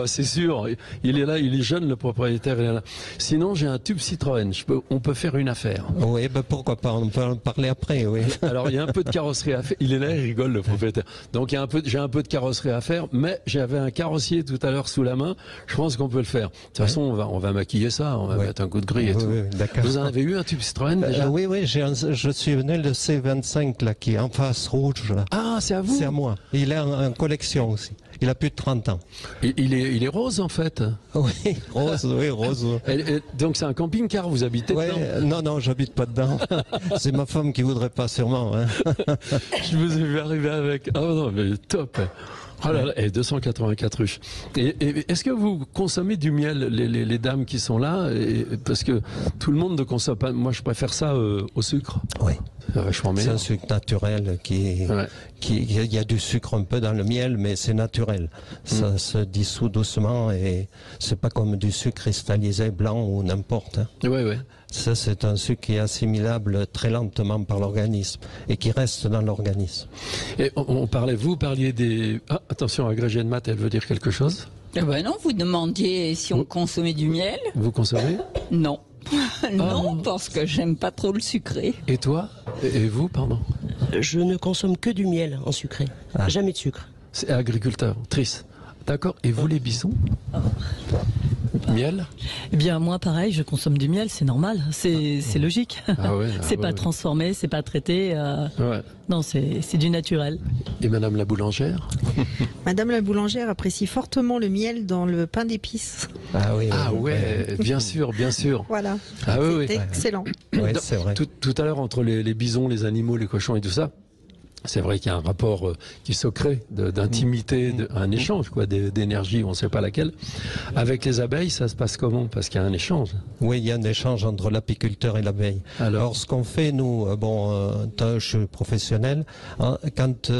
c'est sûr. Il est là, il est jeune, le propriétaire, il est là. Sinon, j'ai un tube Citroën. On peut faire une affaire. Oui, pourquoi pas, on peut en parler après, oui. Alors, il y a un peu de carrosserie à faire. Il est là, il rigole, le propriétaire. Donc, j'ai un peu de carrosserie à faire, mais j'avais un carrossier tout à l'heure sous la main. Je pense qu'on peut le faire. De toute façon, on va maquiller ça, on va mettre un coup de gris et tout. D'accord. Vous en avez eu un tube Citroën déjà? Oui, je suis venu le C25 là, qui est en face rouge. Là. Ah Ah, c'est à vous? C'est à moi. Il est en collection aussi. Il a plus de 30 ans. Il est rose en fait. Oui, rose, oui, rose. Donc c'est un camping-car, vous habitez dedans? Non, j'habite pas dedans. C'est ma femme qui voudrait pas sûrement. Hein. Je vous ai vu arriver avec. Ah non, mais top. Oh là là, et 284 ruches. Et est-ce que vous consommez du miel, les dames qui sont là? Parce que tout le monde ne consomme pas. Moi, je préfère ça au sucre. Oui. C'est un sucre naturel il y a du sucre un peu dans le miel, mais c'est naturel. Ça se dissout doucement et c'est pas comme du sucre cristallisé blanc ou n'importe. Hein. Ouais. Ça, c'est un sucre qui est assimilable très lentement par l'organisme et qui reste dans l'organisme. Et vous parliez des... Ah, attention, agrégée de maths, elle veut dire quelque chose? Non, vous demandiez si on consommait du miel. Vous consommez? Non. Non, parce que j'aime pas trop le sucré. Et toi? Et vous, pardon? Je ne consomme que du miel en sucré. Jamais de sucre. C'est agriculteur, triste. D'accord. Et vous, les bisons? Miel? Eh bien, moi, pareil, je consomme du miel, c'est normal, c'est logique. C'est pas transformé, c'est pas traité. Non, c'est du naturel. Et Madame la boulangère? Madame la boulangère apprécie fortement le miel dans le pain d'épices. Bien sûr. Voilà. C'est excellent. Oui, c'est vrai. Tout à l'heure, entre les bisons, les animaux, les cochons et tout ça, c'est vrai qu'il y a un rapport qui se crée d'intimité, un échange d'énergie, on ne sait pas laquelle. Avec les abeilles, ça se passe comment? Parce qu'il y a un échange. Oui, il y a un échange entre l'apiculteur et l'abeille. Alors, ce qu'on fait, nous, je suis professionnel, hein, quand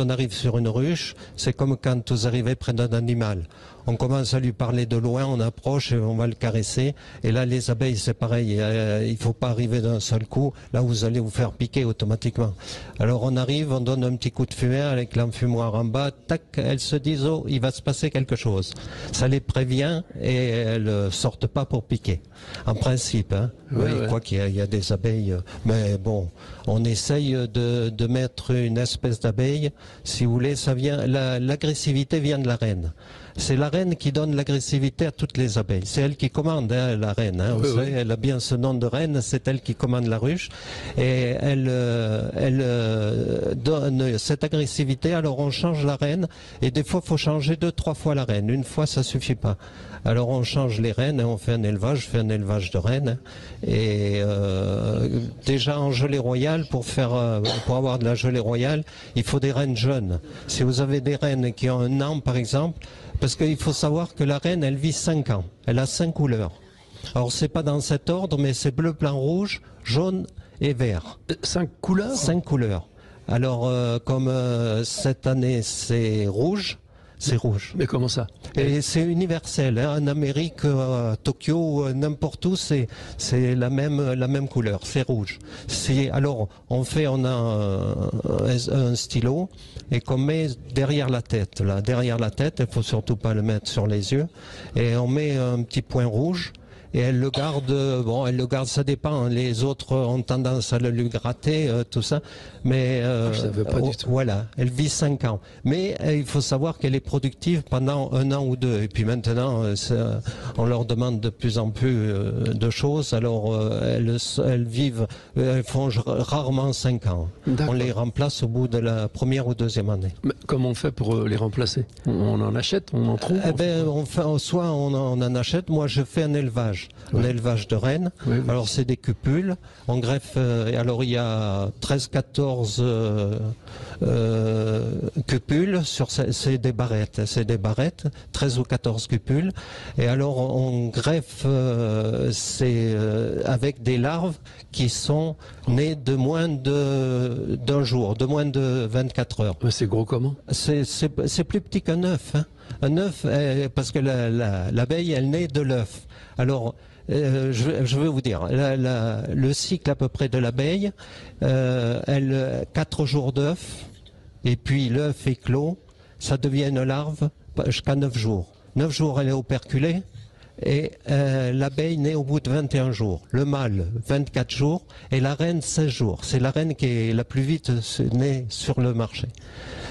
on arrive sur une ruche, c'est comme quand vous arrivez près d'un animal. On commence à lui parler de loin, on approche et on va le caresser. Et là, les abeilles, c'est pareil. Il faut pas arriver d'un seul coup. Là, vous allez vous faire piquer automatiquement. Alors, on arrive, on donne un petit coup de fumée avec l'enfumoir en bas. Tac, elles se disent, oh, il va se passer quelque chose. Ça les prévient et elles sortent pas pour piquer. En principe, hein. Quoi qu'il y a des abeilles. Mais bon, on essaye de mettre une espèce d'abeille. Si vous voulez, ça vient, l'agressivité vient de la reine. C'est la reine qui donne l'agressivité à toutes les abeilles. C'est elle qui commande, hein, la reine. Hein, vous savez, elle a bien ce nom de reine, c'est elle qui commande la ruche. Et elle donne cette agressivité, alors on change la reine. Et des fois, il faut changer 2-3 fois la reine. Une fois, ça suffit pas. Alors on change les reines, hein, on fait un élevage, je fais un élevage de reines. Et déjà en gelée royale, pour avoir de la gelée royale, il faut des reines jeunes. Si vous avez des reines qui ont 1 an, par exemple, parce qu'il faut savoir que la reine, elle vit 5 ans. Elle a 5 couleurs. Alors, c'est pas dans cet ordre, mais c'est bleu, blanc, rouge, jaune et vert. 5 couleurs? 5 couleurs. Alors, comme cette année, c'est rouge. C'est rouge. Mais comment ça? Et c'est universel. Hein. En Amérique, à Tokyo, n'importe où, c'est la même couleur. C'est rouge. Alors, on a un stylo et qu'on met derrière la tête. Là, derrière la tête, il faut surtout pas le mettre sur les yeux. Et on met un petit point rouge. Et elle le garde, ça dépend. Les autres ont tendance à le lui gratter, tout ça. Mais je savais pas du tout. Voilà, elle vit 5 ans. Mais il faut savoir qu'elle est productive pendant 1 an ou 2. Et puis maintenant, on leur demande de plus en plus de choses. Alors elles font rarement 5 ans. On les remplace au bout de la première ou deuxième année. Mais comment on fait pour les remplacer? On en achète, on en trouve? Soit on en achète. Moi, je fais un élevage. Un élevage de rennes. Alors c'est des cupules. On greffe. Alors il y a 13-14 cupules sur c'est des barrettes. C'est des barrettes. 13 ou 14 cupules. Et alors on greffe avec des larves qui sont nées de moins d'un jour, de moins de 24 heures. Mais c'est gros comment? C'est plus petit qu'un œuf. Hein. Un œuf, parce que l'abeille, elle naît de l'œuf. Alors, je vais vous dire, le cycle à peu près de l'abeille, 4 jours d'œuf, et puis l'œuf éclot, ça devient une larve jusqu'à 9 jours. 9 jours, elle est operculée, et l'abeille naît au bout de 21 jours. Le mâle, 24 jours, et la reine, 16 jours. C'est la reine qui est la plus vite née sur le marché.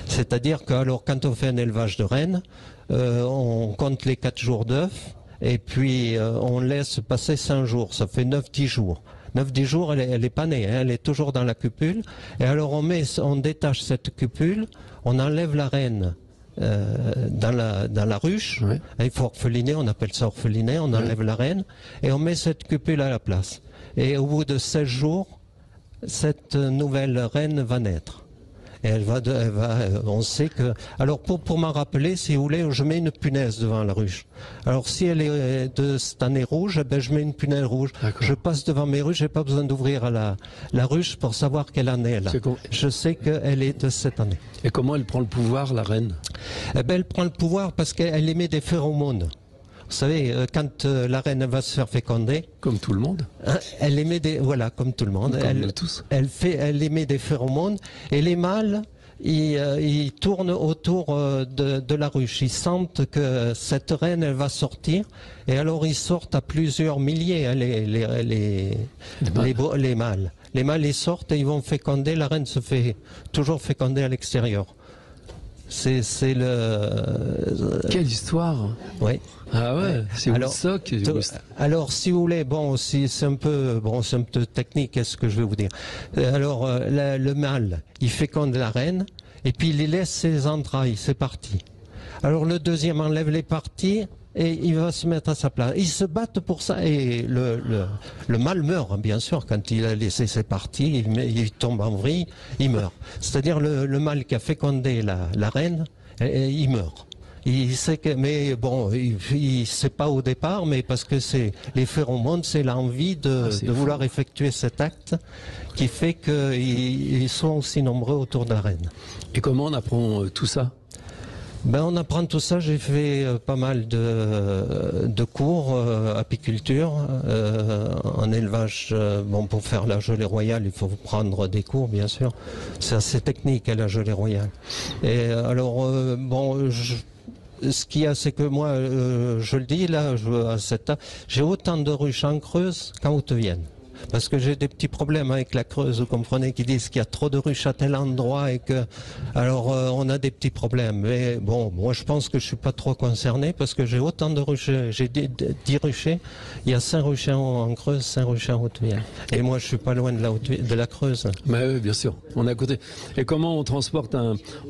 C'est-à-dire que alors, quand on fait un élevage de rennes, on compte les 4 jours d'œufs, et puis on laisse passer 5 jours, ça fait 9-10 jours. 9-10 jours, elle est pas née, hein, elle est toujours dans la cupule. Et alors on détache cette cupule, on enlève la reine dans la ruche. Ouais. Il faut orpheliner, on appelle ça orpheliner, on enlève la reine et on met cette cupule à la place. Et au bout de 16 jours, cette nouvelle reine va naître. Et on sait que... Alors pour m'en rappeler, si vous voulez, je mets une punaise devant la ruche. Alors si elle est de cette année rouge, ben, je mets une punaise rouge. Je passe devant mes ruches, j'ai pas besoin d'ouvrir la ruche pour savoir quelle année elle a. Je sais qu'elle est de cette année. Et comment elle prend le pouvoir, la reine? Eh ben, elle prend le pouvoir parce qu'elle émet des phéromones. Vous savez, quand la reine va se faire féconder... Comme tout le monde. Elle émet des... Voilà, comme tout le monde. Elle émet des phéromones. Et les mâles, ils tournent autour de la ruche. Ils sentent que cette reine, elle va sortir. Et alors, ils sortent à plusieurs milliers, hein, les mâles. Les mâles, ils sortent et ils vont féconder. La reine se fait toujours féconder à l'extérieur. C'est le... Quelle histoire! Oui. Ah ouais, c'est Woodstock. Alors, si vous voulez, bon, c'est un peu technique, qu'est-ce que je vais vous dire. Alors, le mâle, il féconde la reine, et puis il laisse ses entrailles, c'est parti. Alors, le deuxième enlève les parties, et il va se mettre à sa place. Ils se battent pour ça, et le mâle meurt, bien sûr, quand il a laissé ses parties, il tombe en vrille, il meurt. C'est-à-dire, le mâle qui a fécondé la reine, il meurt. Il sait que, mais bon, il sait pas au départ, mais parce que c'est les phéromones, c'est l'envie de vouloir effectuer cet acte qui fait qu'ils sont aussi nombreux autour de la reine. Et comment on apprend tout ça? Ben, on apprend tout ça. J'ai fait pas mal de cours apiculture, en élevage. Bon, pour faire la gelée royale, il faut prendre des cours, bien sûr. C'est assez technique, la gelée royale. Et alors, bon, ce qu'il y a, c'est que moi, je le dis là, j'ai autant de ruches en Creuse qu'en Haute-Vienne. Parce que j'ai des petits problèmes avec la Creuse, vous comprenez, qui disent qu'il y a trop de ruches à tel endroit et que... Alors, on a des petits problèmes. Mais bon, moi, je pense que je suis pas trop concerné parce que j'ai autant de ruches. J'ai 10 ruchers. Il y a 5 ruchers en Creuse, 5 ruchers en Haute-Vienne. Et moi, je suis pas loin de la Creuse. Mais oui, bien sûr. On est à côté. Et comment on transporte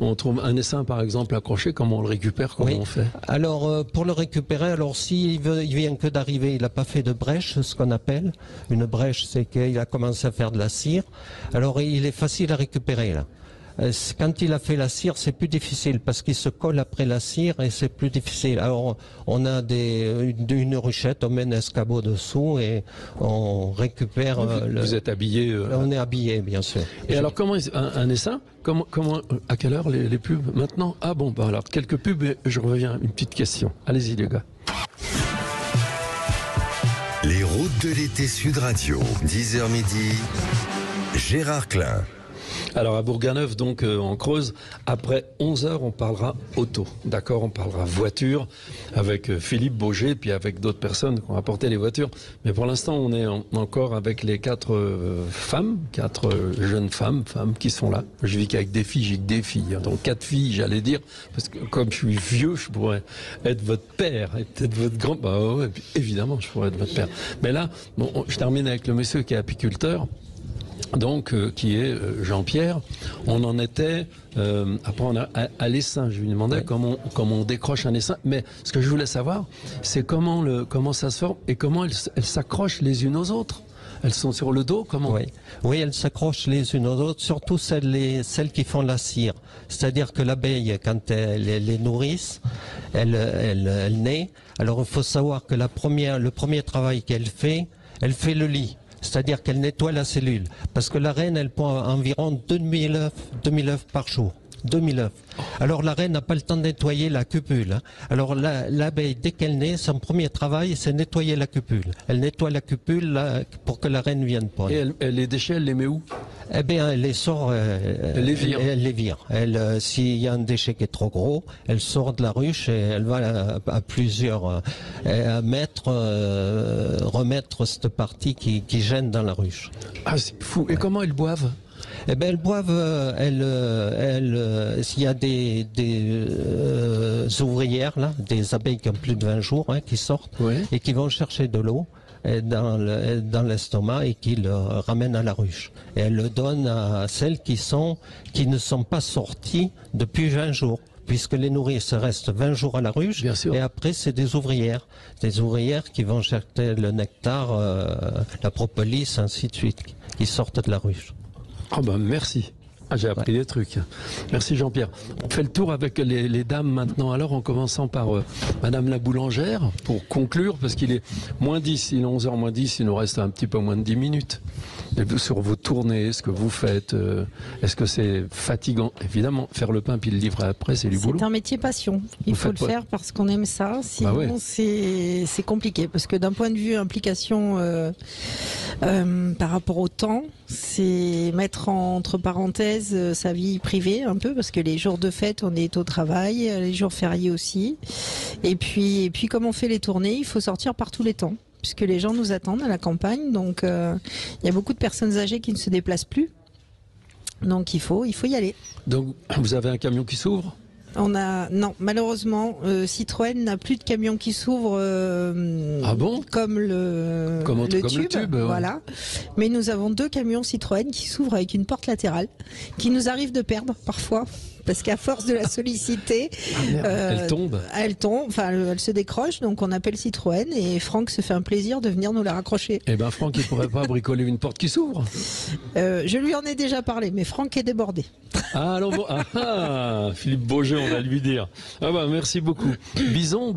on trouve un essaim, par exemple, accroché, comment on le récupère, comment on fait? Alors, pour le récupérer, alors s'il vient que d'arriver, il n'a pas fait de brèche, ce qu'on appelle une brèche, c'est qu'il a commencé à faire de la cire. Alors il est facile à récupérer là. Quand il a fait la cire, c'est plus difficile parce qu'il se colle après la cire et c'est plus difficile. Alors on a une ruchette, on met un escabeau dessous et on récupère. Vous êtes habillé On est habillé, bien sûr. Et alors comment un essaim? Comment à quelle heure les pubs maintenant? Ah bon, bah alors quelques pubs et je reviens. Une petite question. Allez-y les gars. Les routes de l'été Sud Radio, 10h midi, Gérard Klein. Alors à Bourganeuf, donc en Creuse, après 11h, on parlera auto, d'accord? On parlera voiture avec Philippe Bauger, puis avec d'autres personnes qui ont apporté les voitures. Mais pour l'instant, on est encore avec les 4 jeunes femmes qui sont là. Je vis qu'avec des filles, j'ai que des filles. Donc 4 filles, j'allais dire, parce que comme je suis vieux, je pourrais être votre père, et peut-être votre grand... Bah ouais, évidemment, je pourrais être votre père. Mais là, bon, je termine avec le monsieur qui est apiculteur. Donc, qui est Jean-Pierre. On en était, après on a à l'essaim, je lui demandais comment on décroche un essaim, mais ce que je voulais savoir, c'est comment ça se forme et comment elles s'accrochent les unes aux autres. Elles sont sur le dos, comment? Oui, elles s'accrochent les unes aux autres, surtout celles qui font la cire. C'est-à-dire que l'abeille, quand elle les nourrisse, elle naît. Alors il faut savoir que le premier travail qu'elle fait le lit. C'est-à-dire qu'elle nettoie la cellule. Parce que la reine, elle pond environ 2000 œufs par jour. 2000 œufs. Alors la reine n'a pas le temps de nettoyer la cupule. Hein. Alors l'abeille, dès qu'elle naît, son premier travail, c'est nettoyer la cupule. Elle nettoie la cupule pour que la reine vienne pondre. Et les déchets, elle les met où? Eh bien, elle les sort. Elle les vire. Elle les vire. S'il y a un déchet qui est trop gros, elle sort de la ruche et elle va à plusieurs mètres remettre cette partie qui gêne dans la ruche. Ah, c'est fou. Et comment elles boivent? Eh ben, elles boivent, s'il y a des ouvrières, là, des abeilles qui ont plus de 20 jours, qui sortent et qui vont chercher de l'eau. est dans l'estomac et qui le ramène à la ruche. Et elle le donne à celles qui ne sont pas sorties depuis 20 jours. Puisque les nourrices restent 20 jours à la ruche, et après c'est des ouvrières qui vont chercher le nectar, la propolis, ainsi de suite, qui sortent de la ruche. Ah ben merci. Ah, j'ai appris des trucs. Merci Jean-Pierre. On fait le tour avec les dames maintenant. Alors en commençant par Madame la boulangère pour conclure, parce qu'il est moins 10, il est 11h moins 10, il nous reste un petit peu moins de 10 minutes. Et sur vos tournées, ce que vous faites, est-ce que c'est fatigant? Évidemment, faire le pain puis le livrer après, c'est du boulot. C'est un métier passion. Il faut le faire parce qu'on aime ça. Sinon, c'est compliqué. Parce que d'un point de vue implication par rapport au temps, c'est mettre entre parenthèses sa vie privée un peu, parce que les jours de fête, on est au travail, les jours fériés aussi. Et puis comme on fait les tournées, il faut sortir par tous les temps, puisque les gens nous attendent à la campagne. Donc il y a beaucoup de personnes âgées qui ne se déplacent plus. Donc il faut y aller. Donc vous avez un camion qui s'ouvre ? Non, malheureusement, Citroën n'a plus de camion qui s'ouvre comme le tube, voilà. Mais nous avons 2 camions Citroën qui s'ouvrent avec une porte latérale, qui nous arrive de perdre parfois. Parce qu'à force de la solliciter, elle tombe, enfin elle se décroche, donc on appelle Citroën et Franck se fait un plaisir de venir nous la raccrocher. Eh ben Franck, il pourrait pas bricoler une porte qui s'ouvre? Je lui en ai déjà parlé, mais Franck est débordé. Ah alors Philippe Beaujeu, on va lui dire. Ah bah merci beaucoup. Bison,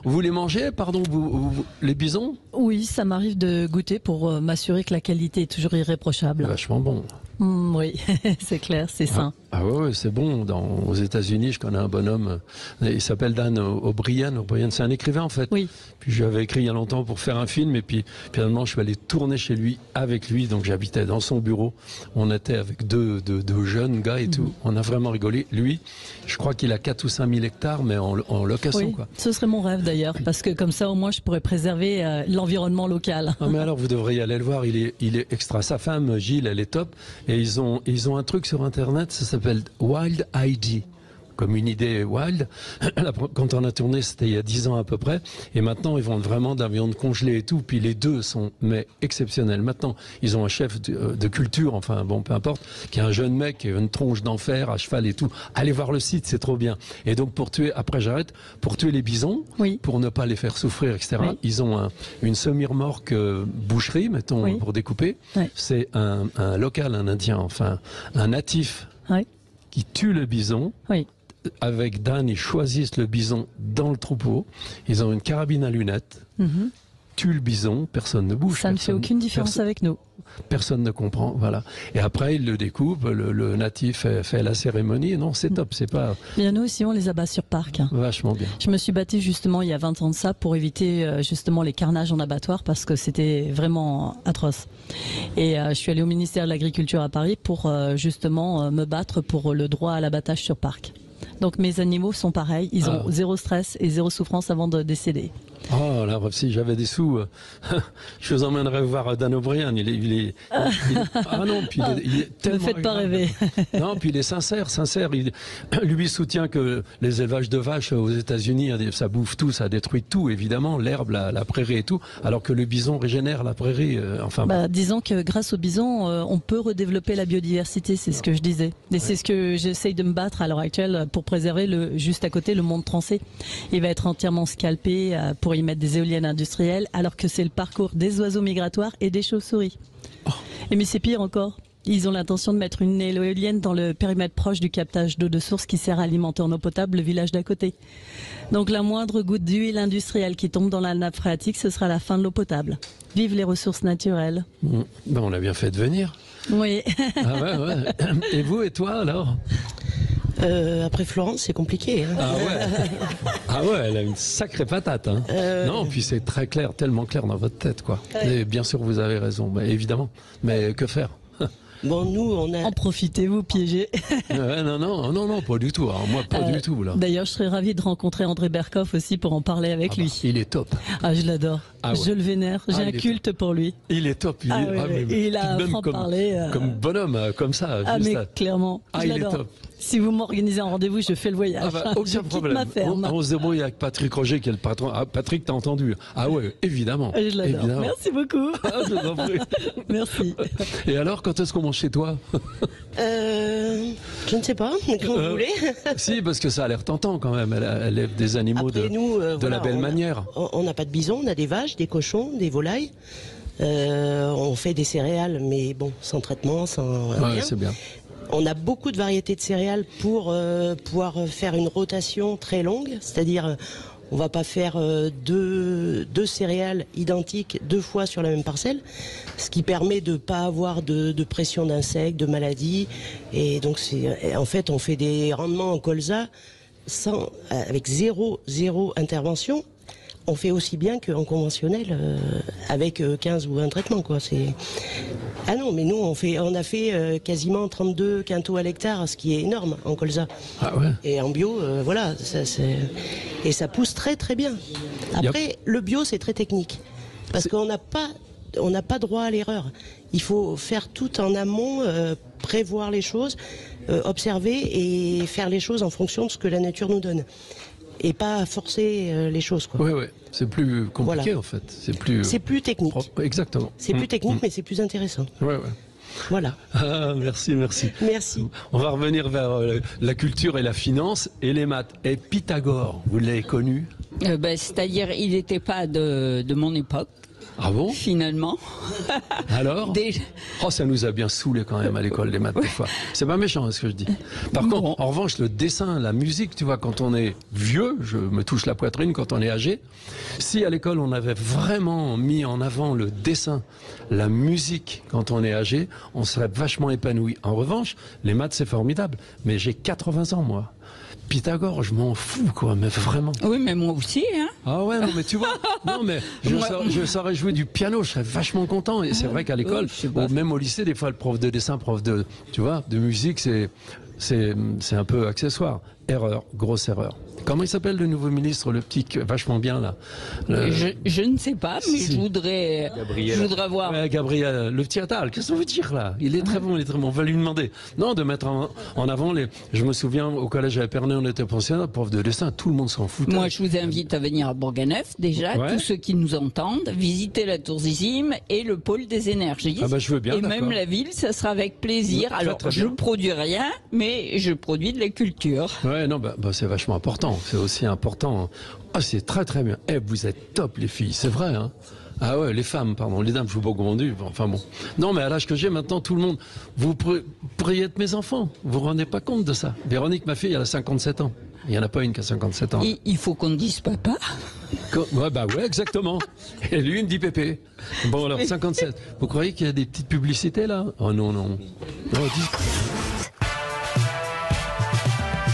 vous les mangez, pardon, vous les bisons? Oui, ça m'arrive de goûter pour m'assurer que la qualité est toujours irréprochable. Vachement bon. Oui, c'est clair, c'est sain. Ah ouais, c'est bon. Aux États-Unis, je connais un bonhomme, il s'appelle Dan O'Brien. O'Brien, c'est un écrivain en fait. Oui. Puis je lui avais écrit il y a longtemps pour faire un film, et puis finalement je suis allé tourner chez lui avec lui. Donc j'habitais dans son bureau. On était avec deux jeunes gars et tout. On a vraiment rigolé. Lui, je crois qu'il a 4 ou 5 000 hectares, mais en location. Oui, quoi. Ce serait mon rêve d'ailleurs, parce que comme ça au moins je pourrais préserver l'environnement local. Ah, mais alors vous devriez aller le voir. Il est extra. Sa femme Gilles, elle est top. Et ils ont un truc sur internet, ça s'appelle Wild ID, comme une idée wild. Quand on a tourné, c'était il y a 10 ans à peu près, et maintenant ils vendent vraiment de la viande congelée et tout, puis les 2 sont exceptionnels. Maintenant, ils ont un chef de culture, enfin bon, peu importe, qui est un jeune mec, qui a une tronche d'enfer, à cheval et tout. Allez voir le site, c'est trop bien. Et donc pour tuer les bisons, pour ne pas les faire souffrir, etc., ils ont une semi-remorque boucherie, mettons, pour découper. C'est un local, un indien, enfin un natif, qui tue le bison. Avec Dan, ils choisissent le bison dans le troupeau. Ils ont une carabine à lunettes. Tuent le bison, personne ne bouge. Ça ne fait aucune différence avec nous. Personne ne comprend, voilà. Et après, ils le découpent, le natif fait la cérémonie. Non, c'est top, c'est pas... Bien, nous aussi, on les abat sur parc. Vachement bien. Je me suis battue justement il y a 20 ans de ça pour éviter justement les carnages en abattoir, parce que c'était vraiment atroce. Et je suis allée au ministère de l'Agriculture à Paris pour justement me battre pour le droit à l'abattage sur parc. Donc mes animaux sont pareils, ils ont zéro stress et zéro souffrance avant de décéder. Oh là, si j'avais des sous, je vous emmènerais voir Dan O'Brien. Ah non, puis il est tellement... Ne faites pas rêver. Non, puis il est sincère. Lui soutient que les élevages de vaches aux États-Unis, ça bouffe tout, ça détruit tout, évidemment, l'herbe, la prairie et tout, alors que le bison régénère la prairie. Disons que grâce au bison, on peut redévelopper la biodiversité, c'est ce que je disais. Et c'est ce que j'essaye de me battre à l'heure actuelle pour préserver juste à côté le monde français. Il va être entièrement scalpé pour y mettre des éoliennes industrielles, alors que c'est le parcours des oiseaux migratoires et des chauves-souris. Mais c'est pire encore. Ils ont l'intention de mettre une éolienne dans le périmètre proche du captage d'eau de source qui sert à alimenter en eau potable le village d'à côté. Donc la moindre goutte d'huile industrielle qui tombe dans la nappe phréatique, ce sera la fin de l'eau potable. Vive les ressources naturelles. On a bien fait de venir. Oui. Ouais. Et vous et toi alors? Après Florence, c'est compliqué. Ah ouais, elle a une sacrée patate. Non, puis c'est très clair, tellement clair dans votre tête, quoi. Et bien sûr, vous avez raison, évidemment. Mais que faire? Bon, nous, on a... En profitez-vous, piégez. Non, pas du tout. Alors, moi, pas du tout, là. D'ailleurs, je serais ravie de rencontrer André Berkoff aussi pour en parler avec lui. Il est top. Ah, je l'adore. Ah ouais. Je le vénère, j'ai un culte pour lui. Il est top. Il a un franc-parler. Comme bonhomme, comme ça. Ah mais clairement, je il est l'adore. top. Si vous m'organisez un rendez-vous, je fais le voyage. Aucun problème. Ma ferme. On se débrouille avec Patrick Roger, qui est le patron. Ah, Patrick, t'as entendu? Ah ouais, évidemment. Je l'adore. Évidemment. Merci beaucoup. Je vous en prie. Merci. Et alors, quand est-ce qu'on mange chez toi? Je ne sais pas, comme vous voulez. Si, parce que ça a l'air tentant quand même. Elle élève des animaux Après, nous, de la belle manière. On n'a pas de bisons, on a des vaches, des cochons, des volailles. On fait des céréales, mais bon, sans traitement, sans rien. C'est bien. On a beaucoup de variétés de céréales pour pouvoir faire une rotation très longue, c'est-à-dire on va pas faire deux céréales identiques 2 fois sur la même parcelle, ce qui permet de pas avoir de pression d'insectes, de maladies. Et donc en fait on fait des rendements en colza avec zéro intervention. On fait aussi bien qu'en conventionnel avec 15 ou 20 traitements, quoi. Ah non, mais nous on a fait quasiment 32 quintaux à l'hectare, ce qui est énorme en colza. Ah ouais. Et en bio, voilà, et ça pousse très très bien. Après, le bio c'est très technique parce qu'on n'a pas droit à l'erreur. Il faut faire tout en amont, prévoir les choses, observer et faire les choses en fonction de ce que la nature nous donne. Et pas forcer les choses, quoi. Oui, c'est plus compliqué en fait. C'est plus technique. Exactement. C'est plus technique, mais c'est plus intéressant. Ouais. Voilà. Ah, merci. Merci. On va revenir vers la culture et la finance et les maths. Et Pythagore, vous l'avez connu? C'est-à-dire, il n'était pas de mon époque. Ah bon? Finalement. Alors? Oh, ça nous a bien saoulés quand même à l'école, les maths, des fois. C'est pas méchant, ce que je dis. Par contre, en revanche, le dessin, la musique, tu vois, quand on est vieux, je me touche la poitrine quand on est âgé, si à l'école on avait vraiment mis en avant le dessin, la musique quand on est âgé, on serait vachement épanoui. En revanche, les maths, c'est formidable. Mais j'ai 80 ans, moi. Pythagore, je m'en fous, quoi, mais vraiment. Oui, mais moi aussi, hein. Ah ouais, non, mais tu vois, non, mais je saurais jouer du piano, je serais vachement content. Et c'est vrai qu'à l'école, même au lycée, des fois, le prof de dessin, tu vois, de musique, c'est un peu accessoire. Erreur, grosse erreur. Comment il s'appelle le nouveau ministre, le petit vachement bien là? Je ne sais pas, mais je voudrais voir. Ouais, Gabriel, le petit Attal, qu'est-ce qu'on veut dire là? Il est très bon, On va lui demander. Non, de mettre en avant Je me souviens, au collège à Épernay, on était pensionnaire, prof de dessin, tout le monde s'en fout. Moi, je vous invite à venir à Bourganeuf, déjà, tous ceux qui nous entendent, visiter la Tour Zizim et le pôle des énergies. Ah bah je veux bien. Et même la ville, ça sera avec plaisir. Alors, je ne produis rien, mais je produis de la culture. Ouais, non, c'est vachement important. C'est aussi important. Ah, c'est très très bien. Vous êtes top, les filles, c'est vrai, hein. Ah ouais, les femmes, pardon, les dames, je vous pas confondu. Enfin bon. Non, mais à l'âge que j'ai maintenant, tout le monde, vous pourriez être mes enfants. Vous vous rendez pas compte de ça? Véronique, ma fille, elle a 57 ans. Il n'y en a pas une qui a 57 ans. Il faut qu'on dise papa. Ouais, exactement. Et lui, il me dit pépé. Bon, alors, 57. Vous croyez qu'il y a des petites publicités, là? Oh non.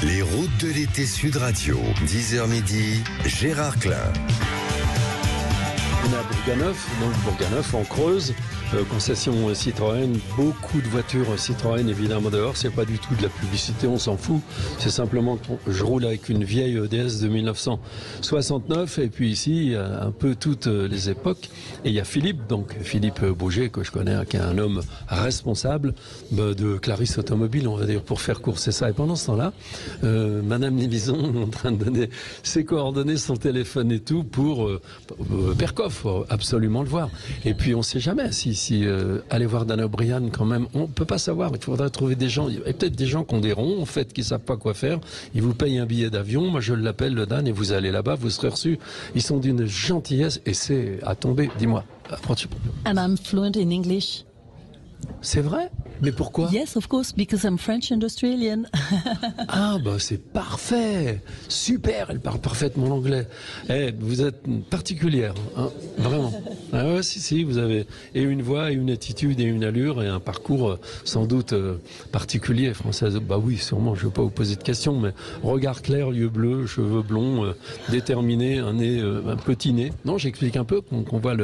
Les routes de l'été Sud Radio, 10h midi, Gérard Klein. On est à Bourganeuf, en Creuse, concession Citroën, beaucoup de voitures Citroën évidemment dehors, c'est pas du tout de la publicité, on s'en fout, c'est simplement que je roule avec une vieille DS de 1969 et puis ici, il y a un peu toutes les époques et il y a Philippe Bouger que je connais, qui est un homme responsable de Clarisse Automobile, on va dire, pour faire court, c'est ça. Et pendant ce temps-là, Madame Livison est en train de donner ses coordonnées, son téléphone et tout pour Percoff. Faut absolument le voir. Et puis on sait jamais si aller voir Dan O'Brien quand même, on peut pas savoir. Il faudra trouver des gens. Il y a peut-être des gens qui ont des ronds en fait, qui savent pas quoi faire. Ils vous payent un billet d'avion. Moi je l'appelle le Dan et vous allez là-bas, vous serez reçus. Ils sont d'une gentillesse et c'est à tomber. Dis-moi. And I'm fluent in English. C'est vrai? Mais pourquoi? Yes, of course, because I'm French and Australian. Ah, c'est parfait. Super, elle parle parfaitement l'anglais. Vous êtes particulière, hein, vraiment. Ah ouais, si, vous avez et une voix, et une attitude, et une allure, et un parcours sans doute particulier, française. Bah oui, sûrement, je ne vais pas vous poser de questions, mais regard clair, yeux bleus, cheveux blonds, déterminé, un nez, un petit nez. Non, j'explique un peu, qu'on voit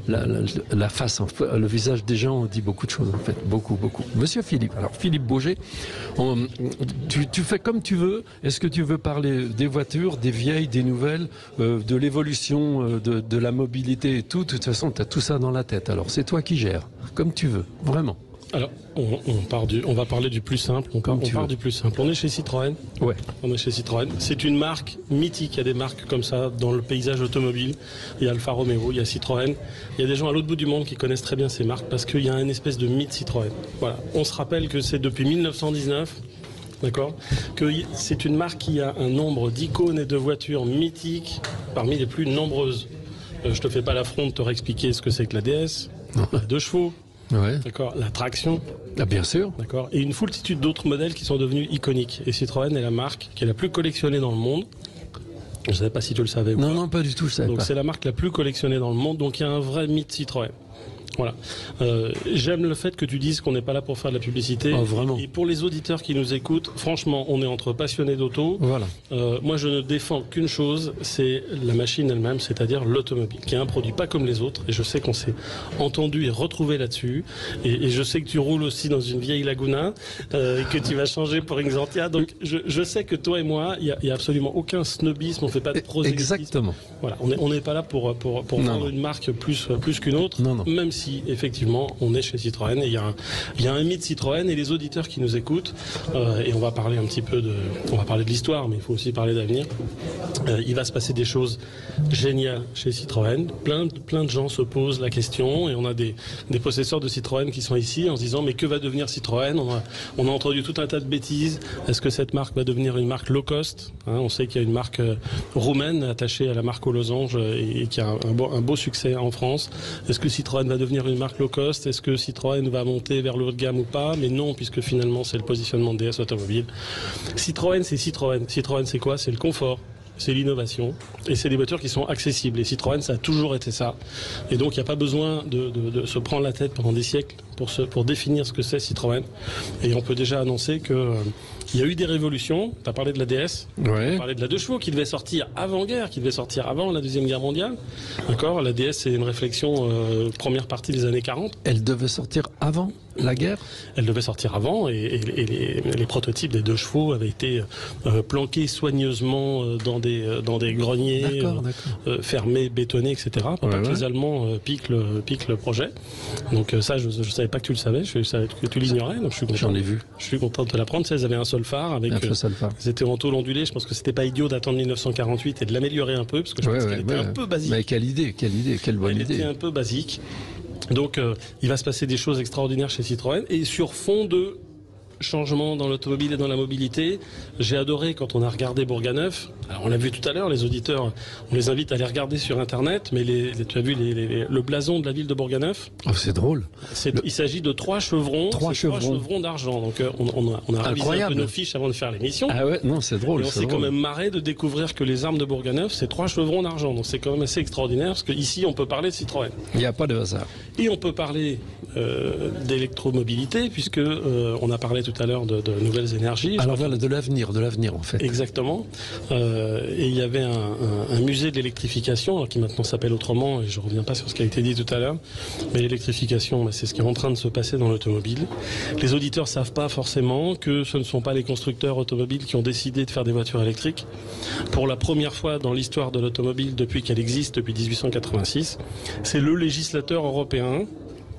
la face, le visage des gens dit beaucoup de choses. choses en fait, beaucoup. Monsieur Philippe, alors Philippe Bauger, tu fais comme tu veux. Est-ce que tu veux parler des voitures, des vieilles, des nouvelles, de l'évolution de la mobilité et tout? De toute façon, tu as tout ça dans la tête. Alors c'est toi qui gères, comme tu veux, vraiment. Alors, on va parler du plus simple. On part du plus simple. On est chez Citroën. Ouais. On est chez Citroën. C'est une marque mythique. Il y a des marques comme ça dans le paysage automobile. Il y a Alfa Romeo, il y a Citroën. Il y a des gens à l'autre bout du monde qui connaissent très bien ces marques parce qu'il y a une espèce de mythe Citroën. Voilà. On se rappelle que c'est depuis 1919. D'accord. Que c'est une marque qui a un nombre d'icônes et de voitures mythiques parmi les plus nombreuses. Je te fais pas l'affront de te réexpliquer ce que c'est que la DS, la 2 chevaux. Ouais. D'accord, la traction. Ah, bien sûr. D'accord. Et une foultitude d'autres modèles qui sont devenus iconiques. Et Citroën est la marque qui est la plus collectionnée dans le monde. Je ne savais pas si tu le savais. Non, pas du tout, je savais pas. Donc c'est la marque la plus collectionnée dans le monde. Donc il y a un vrai mythe Citroën. Voilà. J'aime le fait que tu dises qu'on n'est pas là pour faire de la publicité. Oh, vraiment. Et pour les auditeurs qui nous écoutent, franchement, on est entre passionnés d'auto. Voilà. Moi, je ne défends qu'une chose, c'est la machine elle-même, c'est-à-dire l'automobile, qui est un produit pas comme les autres. Et je sais qu'on s'est entendu et retrouvé là-dessus. Et je sais que tu roules aussi dans une vieille Laguna, et que tu vas changer pour une Xantia. Donc, je sais que toi et moi, il y a absolument aucun snobisme. On fait pas de prosélytisme. Exactement. Voilà. On n'est pas là pour vendre une marque plus qu'une autre. Non. Même si effectivement on est chez Citroën et il y a un mythe Citroën et les auditeurs qui nous écoutent et on va parler un petit peu de l'histoire, mais il faut aussi parler d'avenir. Il va se passer des choses géniales chez Citroën. Plein de gens se posent la question et on a des possesseurs de Citroën qui sont ici en se disant mais que va devenir Citroën? On a entendu tout un tas de bêtises. Est-ce que cette marque va devenir une marque low cost? On sait qu'il y a une marque roumaine attachée à la marque aux losanges et qui a un beau succès en France. Est-ce que Citroën va devenir une marque low cost? Est-ce que Citroën va monter vers le haut de gamme ou pas? Mais non, puisque finalement c'est le positionnement de DS Automobile. Citroën, c'est Citroën. Citroën, c'est quoi? C'est le confort, c'est l'innovation et c'est des voitures qui sont accessibles. Et Citroën, ça a toujours été ça. Et donc il n'y a pas besoin de se prendre la tête pendant des siècles pour définir ce que c'est Citroën. Et on peut déjà annoncer que il y a eu des révolutions. Tu as parlé de la DS, tu as parlé de la 2 chevaux qui devait sortir avant-guerre, qui devait sortir avant la Deuxième Guerre mondiale. D'accord. La DS, c'est une réflexion première partie des années 40. Elle devait sortir avant la guerre? Elle devait sortir avant et les prototypes des 2 chevaux avaient été planqués soigneusement dans des greniers fermés, bétonnés, etc. Pour pas que les Allemands piquent le projet. Donc ça, je savais pas que tu le savais, je savais que tu l'ignorais. Donc je suis content. J'en ai vu. Je suis content de te l'apprendre. Ils avaient un seul phare avec c'était en tôle ondulée. Je pense que c'était pas idiot d'attendre 1948 et de l'améliorer un peu parce que je pense qu'elle était un peu basique. Mais quelle bonne idée. Elle était un peu basique. Donc il va se passer des choses extraordinaires chez Citroën et sur fond de changement dans l'automobile et dans la mobilité. J'ai adoré quand on a regardé Bourganeuf. Alors on l'a vu tout à l'heure, les auditeurs, on les invite à aller regarder sur internet, mais tu as vu le blason de la ville de Bourganeuf? Oh, c'est drôle. Il s'agit de 3 chevrons. 3 chevrons d'argent. Donc on a révisé un peu nos fiches avant de faire l'émission. Ah ouais, non, c'est drôle. Et on s'est quand même marré de découvrir que les armes de Bourganeuf, c'est 3 chevrons d'argent. Donc c'est quand même assez extraordinaire parce qu'ici on peut parler de Citroën. Il n'y a pas de hasard. Et on peut parler d'électromobilité puisque on a parlé tout à l'heure de nouvelles énergies. Alors voilà, de l'avenir en fait. Exactement. Et il y avait un musée de l'électrification qui maintenant s'appelle autrement et je reviens pas sur ce qui a été dit tout à l'heure. Mais l'électrification, c'est ce qui est en train de se passer dans l'automobile. Les auditeurs savent pas forcément que ce ne sont pas les constructeurs automobiles qui ont décidé de faire des voitures électriques. Pour la première fois dans l'histoire de l'automobile depuis qu'elle existe, depuis 1886, c'est le législateur européen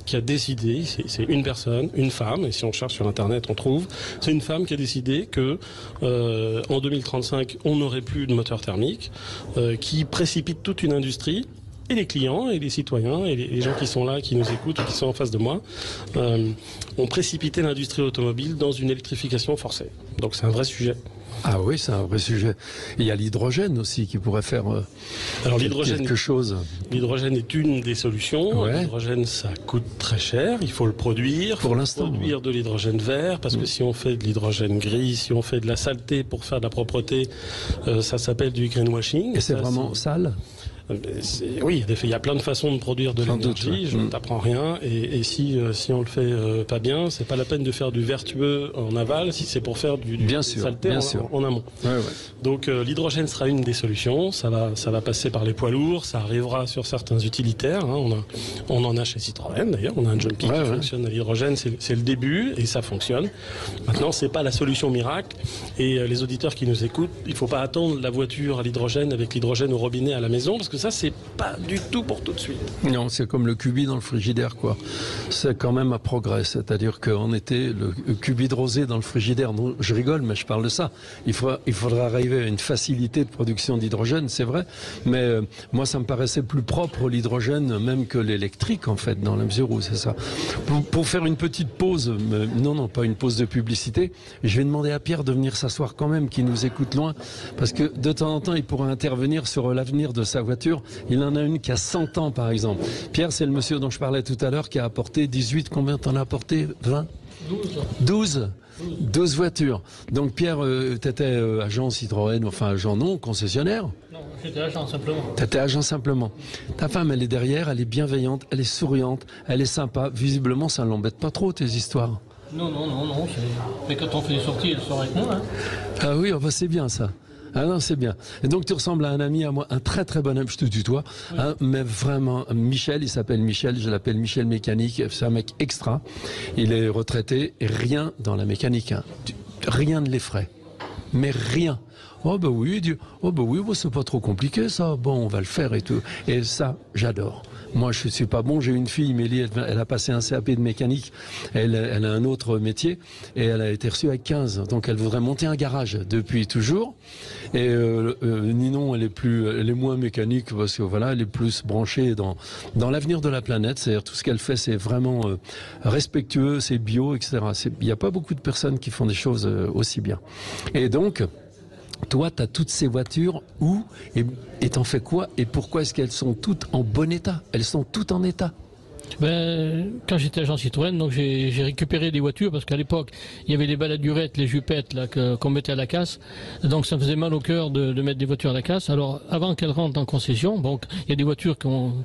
qui a décidé, c'est une personne, une femme, et si on cherche sur internet on trouve, c'est une femme qui a décidé que en 2035 on n'aurait plus de moteur thermique, qui précipite toute une industrie, et les clients, et les citoyens, et les gens qui sont là, qui nous écoutent, qui sont en face de moi, ont précipité l'industrie automobile dans une électrification forcée. Donc c'est un vrai sujet. Ah oui, c'est un vrai sujet. Il y a l'hydrogène aussi qui pourrait faire quelque chose. L'hydrogène est une des solutions. Ouais. L'hydrogène, ça coûte très cher. Il faut le produire. Pour l'instant. Produire de l'hydrogène vert, parce que si on fait de l'hydrogène gris, si on fait de la saleté pour faire de la propreté, ça s'appelle du greenwashing. Et c'est vraiment sale ? Oui, il y a plein de façons de produire de l'énergie, je ne t'apprends rien, et si on le fait pas bien, c'est pas la peine de faire du vertueux en aval si c'est pour faire du saleté en amont. Ouais. Donc l'hydrogène sera une des solutions, ça va passer par les poids lourds, ça arrivera sur certains utilitaires, hein. On en a chez Citroën d'ailleurs, on a un Jumpy qui fonctionne à l'hydrogène, c'est le début et ça fonctionne. Maintenant c'est pas la solution miracle, et les auditeurs qui nous écoutent, il faut pas attendre la voiture à l'hydrogène avec l'hydrogène au robinet à la maison, parce que ça c'est pas du tout pour tout de suite. Non, c'est comme le cubi dans le frigidaire, quoi. C'est quand même un progrès, c'est-à-dire qu'en été, le cubi de rosé dans le frigidaire, non, je rigole, mais je parle de ça. Il faudra arriver à une facilité de production d'hydrogène, c'est vrai, mais moi ça me paraissait plus propre l'hydrogène même que l'électrique en fait, dans la mesure où c'est ça. Pour faire une petite pause, non, pas une pause de publicité, je vais demander à Pierre de venir s'asseoir quand même, qui nous écoute loin, parce que de temps en temps il pourra intervenir sur l'avenir de sa voiture. Il en a une qui a 100 ans par exemple. Pierre, c'est le monsieur dont je parlais tout à l'heure qui a apporté 18, combien t'en as apporté? 20? 12 voitures. Donc Pierre, tu étais agent Citroën, enfin agent non, concessionnaire? Non, j'étais agent simplement. Tu étais agent simplement. Ta femme, elle est derrière, elle est bienveillante, elle est souriante, elle est sympa. Visiblement, ça ne l'embête pas trop, tes histoires. Non. Mais quand on fait des sorties, elle sort avec moi. Hein. Ah oui, enfin, c'est bien ça. Ah non, c'est bien. Et donc tu ressembles à un ami à moi, un très très bon ami, je te tutoie, oui. Hein, mais vraiment, Michel, il s'appelle Michel, je l'appelle Michel Mécanique, c'est un mec extra, il est retraité, et rien dans la mécanique, hein. Rien ne l'effraie, mais rien. Oh bah oui, c'est pas trop compliqué ça, bon on va le faire et tout. Et ça, j'adore. Moi je suis pas bon, j'ai une fille, Mélie, elle a passé un CAP de mécanique, elle a un autre métier et elle a été reçue avec 15. Donc elle voudrait monter un garage depuis toujours. Et Ninon, elle est moins mécanique parce que voilà, elle est plus branchée dans l'avenir de la planète. C'est-à-dire tout ce qu'elle fait, c'est vraiment respectueux, c'est bio, etc. Il n'y a pas beaucoup de personnes qui font des choses aussi bien. Et donc, toi, tu as toutes ces voitures où et t'en fais quoi? Et pourquoi est-ce qu'elles sont toutes en bon état? Elles sont toutes en état. Quand j'étais agent Citroën, donc j'ai récupéré des voitures parce qu'à l'époque il y avait les baladurettes, les jupettes là qu'on mettait à la casse, donc ça me faisait mal au cœur de mettre des voitures à la casse. Alors avant qu'elles rentrent en concession, donc il y a des voitures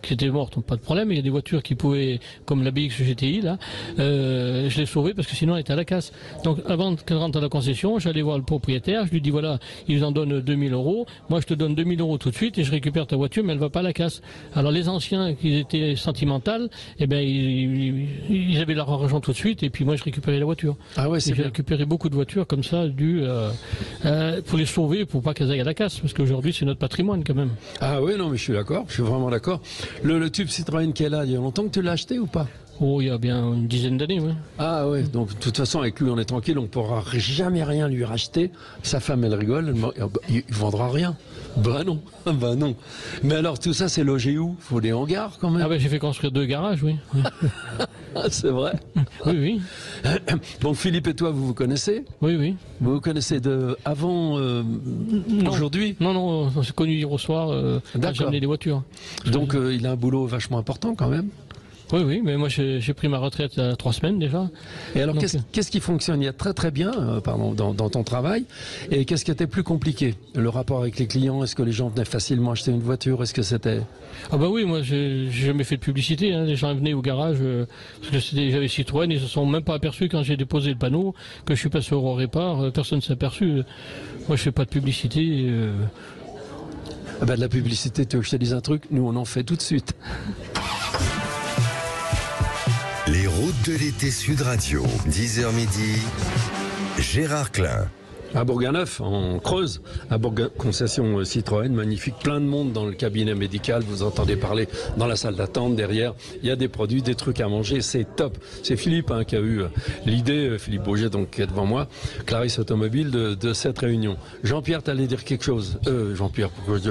qui étaient mortes, pas de problème, mais il y a des voitures qui pouvaient, comme la BX GTI là, je l'ai sauvée parce que sinon elle était à la casse. Donc avant qu'elle rentre à la concession, j'allais voir le propriétaire, je lui dis voilà, il en donne 2000 €, moi je te donne 2000 € tout de suite et je récupère ta voiture, mais elle va pas à la casse. Alors les anciens qui étaient sentimentaux, eh ben ils avaient leur argent tout de suite et puis moi je récupérais la voiture. Ah ouais, c'est j'ai récupéré beaucoup de voitures comme ça pour les sauver, pour pas qu'elles aillent à la casse, parce qu'aujourd'hui c'est notre patrimoine quand même. Ah oui, non mais je suis d'accord, je suis vraiment d'accord. Le tube Citroën qui est là, il y a longtemps que tu l'as acheté ou pas? Oh, il y a bien une dizaine d'années, oui. Ah ouais, donc de toute façon avec lui on est tranquille, on ne pourra jamais rien lui racheter. Sa femme elle rigole, il vendra rien. Bah non. Mais alors tout ça c'est logé où? Faut des hangars quand même. Ah ben j'ai fait construire 2 garages, oui. C'est vrai. Oui. Donc Philippe et toi vous connaissez? Oui. Vous connaissez avant aujourd'hui? Non, on s'est connus hier au soir quand j'ai amené des voitures. Donc il a un boulot vachement important quand même. Oui, mais moi j'ai pris ma retraite il y a 3 semaines déjà. Et alors qu'est-ce qui fonctionne? Il y a très bien dans ton travail. Et qu'est-ce qui était plus compliqué? Le rapport avec les clients, est-ce que les gens venaient facilement acheter une voiture? Est-ce que c'était... Ah bah oui, moi j'ai jamais fait de publicité, hein. Les gens venaient au garage parce que j'avais Citroën, ils se sont même pas aperçus quand j'ai déposé le panneau que je suis passé au répart, personne ne s'est aperçu. Moi je fais pas de publicité. De la publicité, tu veux que je te dise un truc? Nous on en fait tout de suite. Les routes de l'été Sud Radio, 10h midi, Gérard Klein. À Bourganeuf, en Creuse, à concession Citroën, magnifique, plein de monde dans le cabinet médical, vous entendez parler dans la salle d'attente, derrière, il y a des produits, des trucs à manger, c'est top. C'est Philippe qui a eu l'idée, Philippe Bourget, donc qui est devant moi, Clarisse Automobile, de cette réunion. Jean-Pierre, t'allais dire quelque chose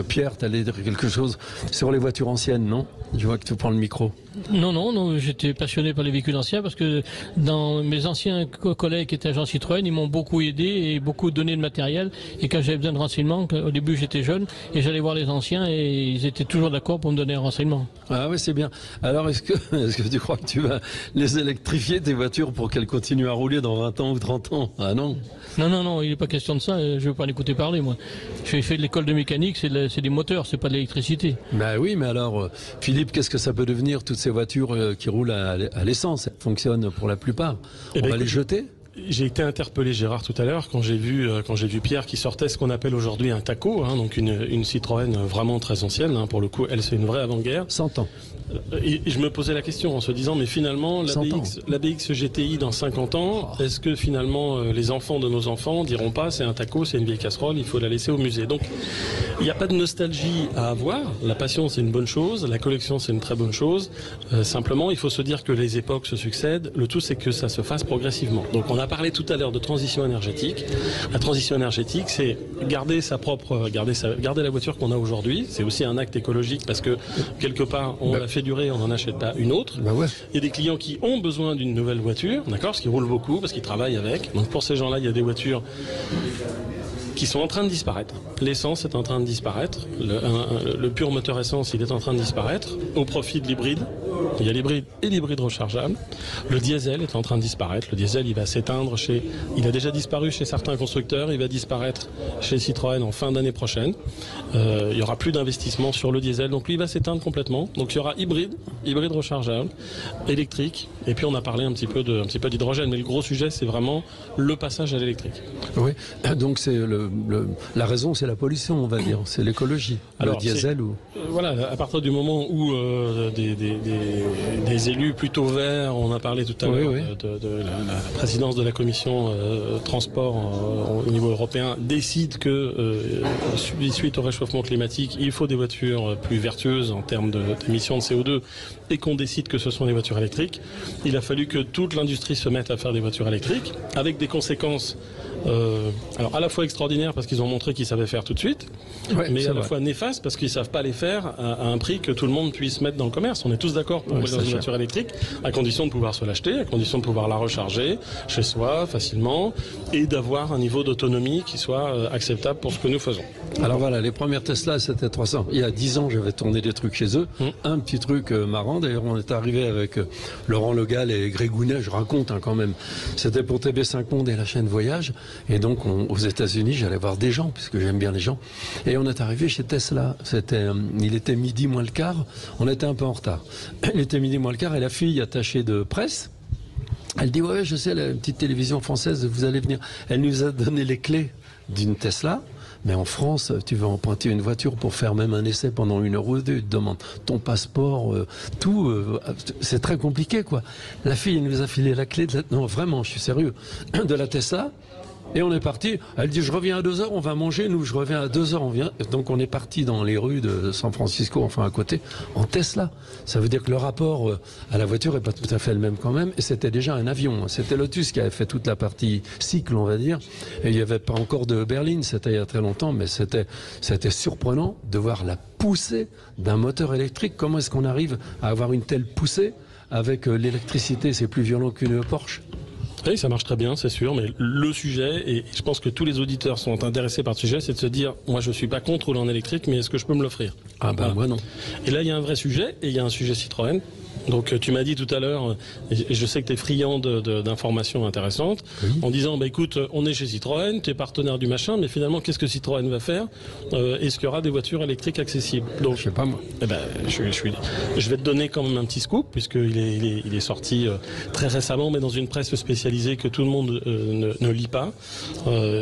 Pierre, t'allais dire quelque chose sur les voitures anciennes, non? Je vois que tu prends le micro. Non, j'étais passionné par les véhicules anciens parce que dans mes anciens collègues qui étaient agents Citroën, ils m'ont beaucoup aidé et beaucoup beaucoup donné de matériel. Et quand j'avais besoin de renseignements, au début j'étais jeune, et j'allais voir les anciens, et ils étaient toujours d'accord pour me donner un renseignement. Ah oui, c'est bien. Alors, est-ce que tu crois que tu vas les électrifier, tes voitures, pour qu'elles continuent à rouler dans 20 ans ou 30 ans? Ah non. Non, il n'est pas question de ça, je ne veux pas en écouter parler, moi. J'ai fait de l'école de mécanique, c'est des moteurs, c'est pas de l'électricité. Ben oui, mais alors, Philippe, qu'est-ce que ça peut devenir, toutes ces voitures qui roulent à l'essence? Elles fonctionnent pour la plupart. On va les jeter? J'ai été interpellé, Gérard, tout à l'heure quand j'ai vu Pierre qui sortait ce qu'on appelle aujourd'hui un taco, donc une Citroën vraiment très ancienne, pour le coup, elle c'est une vraie avant-guerre. 100 ans. Et je me posais la question en se disant, mais finalement, la BX GTI dans 50 ans, est-ce que finalement les enfants de nos enfants diront pas c'est un taco, c'est une vieille casserole, il faut la laisser au musée? Donc il n'y a pas de nostalgie à avoir, la passion c'est une bonne chose, la collection c'est une très bonne chose, simplement il faut se dire que les époques se succèdent, le tout c'est que ça se fasse progressivement. Donc on a parlé tout à l'heure de transition énergétique. La transition énergétique, c'est garder la voiture qu'on a aujourd'hui, c'est aussi un acte écologique parce que quelque part on l'a fait durer, on n'en achète pas une autre. Il y a des clients qui ont besoin d'une nouvelle voiture, d'accord, parce qu'ils roulent beaucoup, parce qu'ils travaillent avec. Donc pour ces gens-là, il y a des voitures qui sont en train de disparaître. L'essence est en train de disparaître. Le pur moteur essence, il est en train de disparaître au profit de l'hybride. Il y a l'hybride et l'hybride rechargeable. Le diesel est en train de disparaître. Le diesel, il va s'éteindre il a déjà disparu chez certains constructeurs. Il va disparaître chez Citroën en fin d'année prochaine. Il y aura plus d'investissement sur le diesel. Donc lui, il va s'éteindre complètement. Donc il y aura hybride rechargeable, électrique. Et puis on a parlé un petit peu d'hydrogène. Mais le gros sujet, c'est vraiment le passage à l'électrique. Oui. Donc c'est la raison, c'est la pollution, on va dire. C'est l'écologie. Le diesel ou... Voilà, à partir du moment où des élus plutôt verts, on a parlé tout à l'heure de la présidence de la commission transport au niveau européen, décide que suite au réchauffement climatique, il faut des voitures plus vertueuses en termes d'émissions de CO2 et qu'on décide que ce sont les voitures électriques. Il a fallu que toute l'industrie se mette à faire des voitures électriques avec des conséquences alors à la fois extraordinaires parce qu'ils ont montré qu'ils savaient faire tout de suite, mais à la fois néfastes parce qu'ils savent pas les faire à un prix que tout le monde puisse mettre dans le commerce. On est tous d'accord pour rouler dans une voiture électrique à condition de pouvoir se l'acheter, à condition de pouvoir la recharger chez soi facilement et d'avoir un niveau d'autonomie qui soit acceptable pour ce que nous faisons. Alors voilà, les premières Tesla c'était 300. Il y a 10 ans j'avais tourné des trucs chez eux. Un petit truc marrant, d'ailleurs on est arrivé avec Laurent Le Gall et Greg Gounet, je raconte quand même. C'était pour TB5 Monde et la chaîne Voyage. Et donc aux États-Unis, j'allais voir des gens puisque j'aime bien les gens. Et on est arrivé chez Tesla. Il était midi moins le quart. On était un peu en retard. Il était midi moins le quart et la fille attachée de presse, elle dit ouais, je sais, la petite télévision française, vous allez venir. Elle nous a donné les clés d'une Tesla. Mais en France, tu veux emprunter une voiture pour faire même un essai pendant 1 heure ou 2, tu te demandes ton passeport, tout, c'est très compliqué quoi. La fille, elle nous a filé la clé non vraiment, je suis sérieux, de la Tesla. Et on est parti, elle dit je reviens à 2h, on va manger, nous je reviens à 2h, on vient. Donc on est parti dans les rues de San Francisco, enfin à côté, en Tesla. Ça veut dire que le rapport à la voiture est pas tout à fait le même quand même, et c'était déjà un avion. C'était Lotus qui avait fait toute la partie cycle, on va dire, et il n'y avait pas encore de berline, c'était il y a très longtemps, mais c'était surprenant de voir la poussée d'un moteur électrique. Comment est-ce qu'on arrive à avoir une telle poussée avec l'électricité? C'est plus violent qu'une Porsche. Oui, ça marche très bien, c'est sûr, mais le sujet, et je pense que tous les auditeurs sont intéressés par ce sujet, c'est de se dire, moi je suis pas contre rouler en électrique, mais est-ce que je peux me l'offrir? Ah ben moi non. Et là il y a un vrai sujet, et il y a un sujet Citroën. Donc tu m'as dit tout à l'heure, et je sais que tu es friand d'informations intéressantes, en disant, bah écoute, on est chez Citroën, tu es partenaire du machin, mais finalement qu'est-ce que Citroën va faire? Est-ce qu'il y aura des voitures électriques accessibles? Donc, je sais pas moi. Eh ben, je vais te donner quand même un petit scoop, puisqu'il est sorti très récemment, mais dans une presse spécialisée que tout le monde ne lit pas.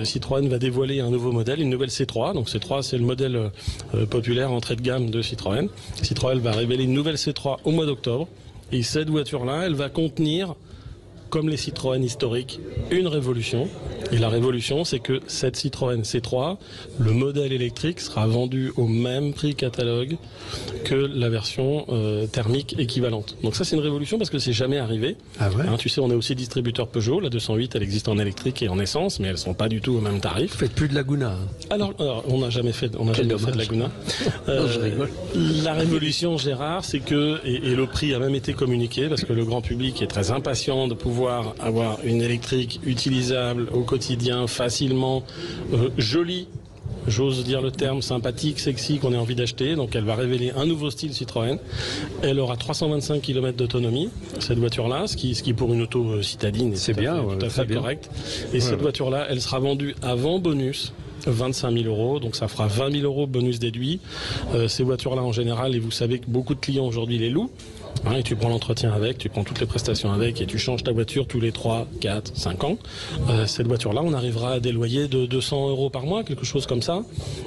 Citroën va dévoiler un nouveau modèle, une nouvelle C3. Donc C3, c'est le modèle populaire entrée de gamme de Citroën. Citroën va révéler une nouvelle C3 au mois d'octobre. Et cette voiture-là, elle va contenir, comme les Citroën historiques, une révolution. Et la révolution, c'est que cette Citroën C3, le modèle électrique sera vendu au même prix catalogue que la version thermique équivalente. Donc ça, c'est une révolution parce que c'est jamais arrivé. Ah ouais. Tu sais, on est aussi distributeur Peugeot. La 208, elle existe en électrique et en essence, mais elles sont pas du tout au même tarif. Faites plus de Laguna. Alors on n'a jamais fait, de Laguna. Je rigole. La révolution, Gérard, c'est que, et le prix a même été communiqué parce que le grand public est très impatient de pouvoir avoir une électrique utilisable au quotidien quotidien, facilement, joli. J'ose dire le terme, sympathique, sexy, qu'on a envie d'acheter. Donc elle va révéler un nouveau style Citroën. Elle aura 325 km d'autonomie, cette voiture-là, ce qui pour une auto citadine est tout à fait correct. Et cette voiture-là, elle sera vendue avant bonus. 25 000 €, donc ça fera 20 000 € bonus déduit. Ces voitures-là en général, et vous savez que beaucoup de clients aujourd'hui les louent, hein, et tu prends l'entretien avec, tu prends toutes les prestations avec, et tu changes ta voiture tous les 3, 4, 5 ans. Cette voiture-là, on arrivera à des loyers de 200 € par mois, quelque chose comme ça.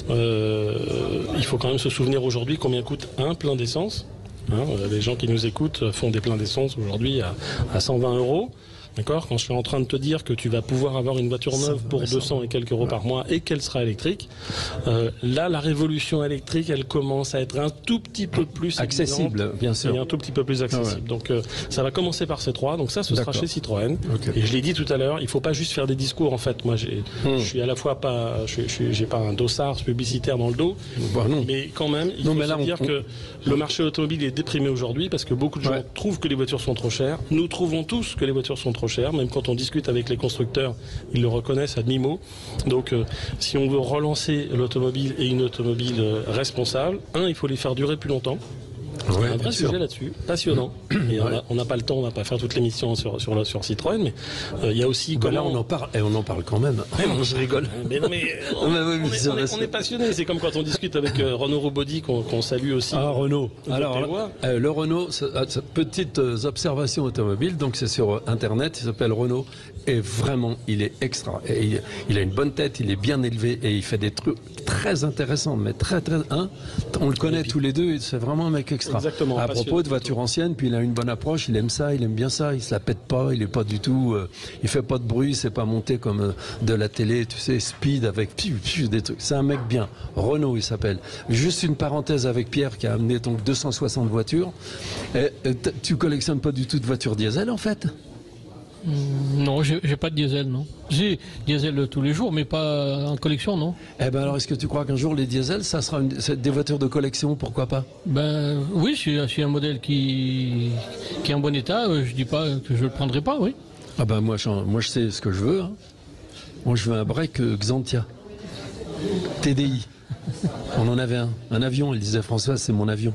Il faut quand même se souvenir aujourd'hui combien coûte un plein d'essence. Hein, les gens qui nous écoutent font des pleins d'essence aujourd'hui à 120 €. D'accord ? Quand je suis en train de te dire que tu vas pouvoir avoir une voiture neuve pour 200 et quelques euros par mois et qu'elle sera électrique, là, la révolution électrique, elle commence à être un tout petit peu plus accessible, bien sûr. Et un tout petit peu plus accessible. Donc, ça va commencer par ces trois. Donc ça, ce sera chez Citroën. Et je l'ai dit tout à l'heure, il faut pas juste faire des discours. En fait, moi, je suis à la fois pas, j'ai pas un dossard publicitaire dans le dos, mais quand même, il faut se dire que le marché automobile est déprimé aujourd'hui parce que beaucoup de gens trouvent que les voitures sont trop chères. Nous trouvons tous que les voitures sont trop chères, même quand on discute avec les constructeurs, ils le reconnaissent à demi-mot. Donc si on veut relancer l'automobile et une automobile responsable, il faut les faire durer plus longtemps. Il y a un vrai sujet là-dessus, passionnant. Et on n'a pas le temps, on va pas faire toute l'émission sur Citroën, mais il y a aussi comment... Là, on en parle, et on en parle quand même. Je rigole. Mais non, mais on est passionné. C'est comme quand on discute avec Renaud Robody, qu'on salue aussi. Ah, Renault. Alors, le Renault, petites observations automobiles, donc c'est sur Internet, il s'appelle Renault, et vraiment, il est extra. Et il a une bonne tête, il est bien élevé, et il fait des trucs très intéressants, mais très, on le connaît tous les deux, et c'est vraiment un mec extra. Exactement. À propos de voitures anciennes, puis il a une bonne approche, il aime ça, il aime bien ça, il se la pète pas, il est pas du tout, il fait pas de bruit, c'est pas monté comme de la télé, tu sais, speed avec des trucs. C'est un mec bien. Renault, il s'appelle. Juste une parenthèse avec Pierre qui a amené donc 260 voitures. Tu collectionnes pas du tout de voitures diesel en fait? Non, j'ai pas de diesel, non. J'ai diesel tous les jours, mais pas en collection, non. Eh ben alors, est-ce que tu crois qu'un jour les diesels, ça sera des voitures de collection, pourquoi pas? Ben oui, si un modèle qui est en bon état, je dis pas que je le prendrai pas, oui. Ah ben moi je sais ce que je veux. Hein. Moi je veux un break Xantia, TDI. On en avait un avion, il disait Françoise, c'est mon avion.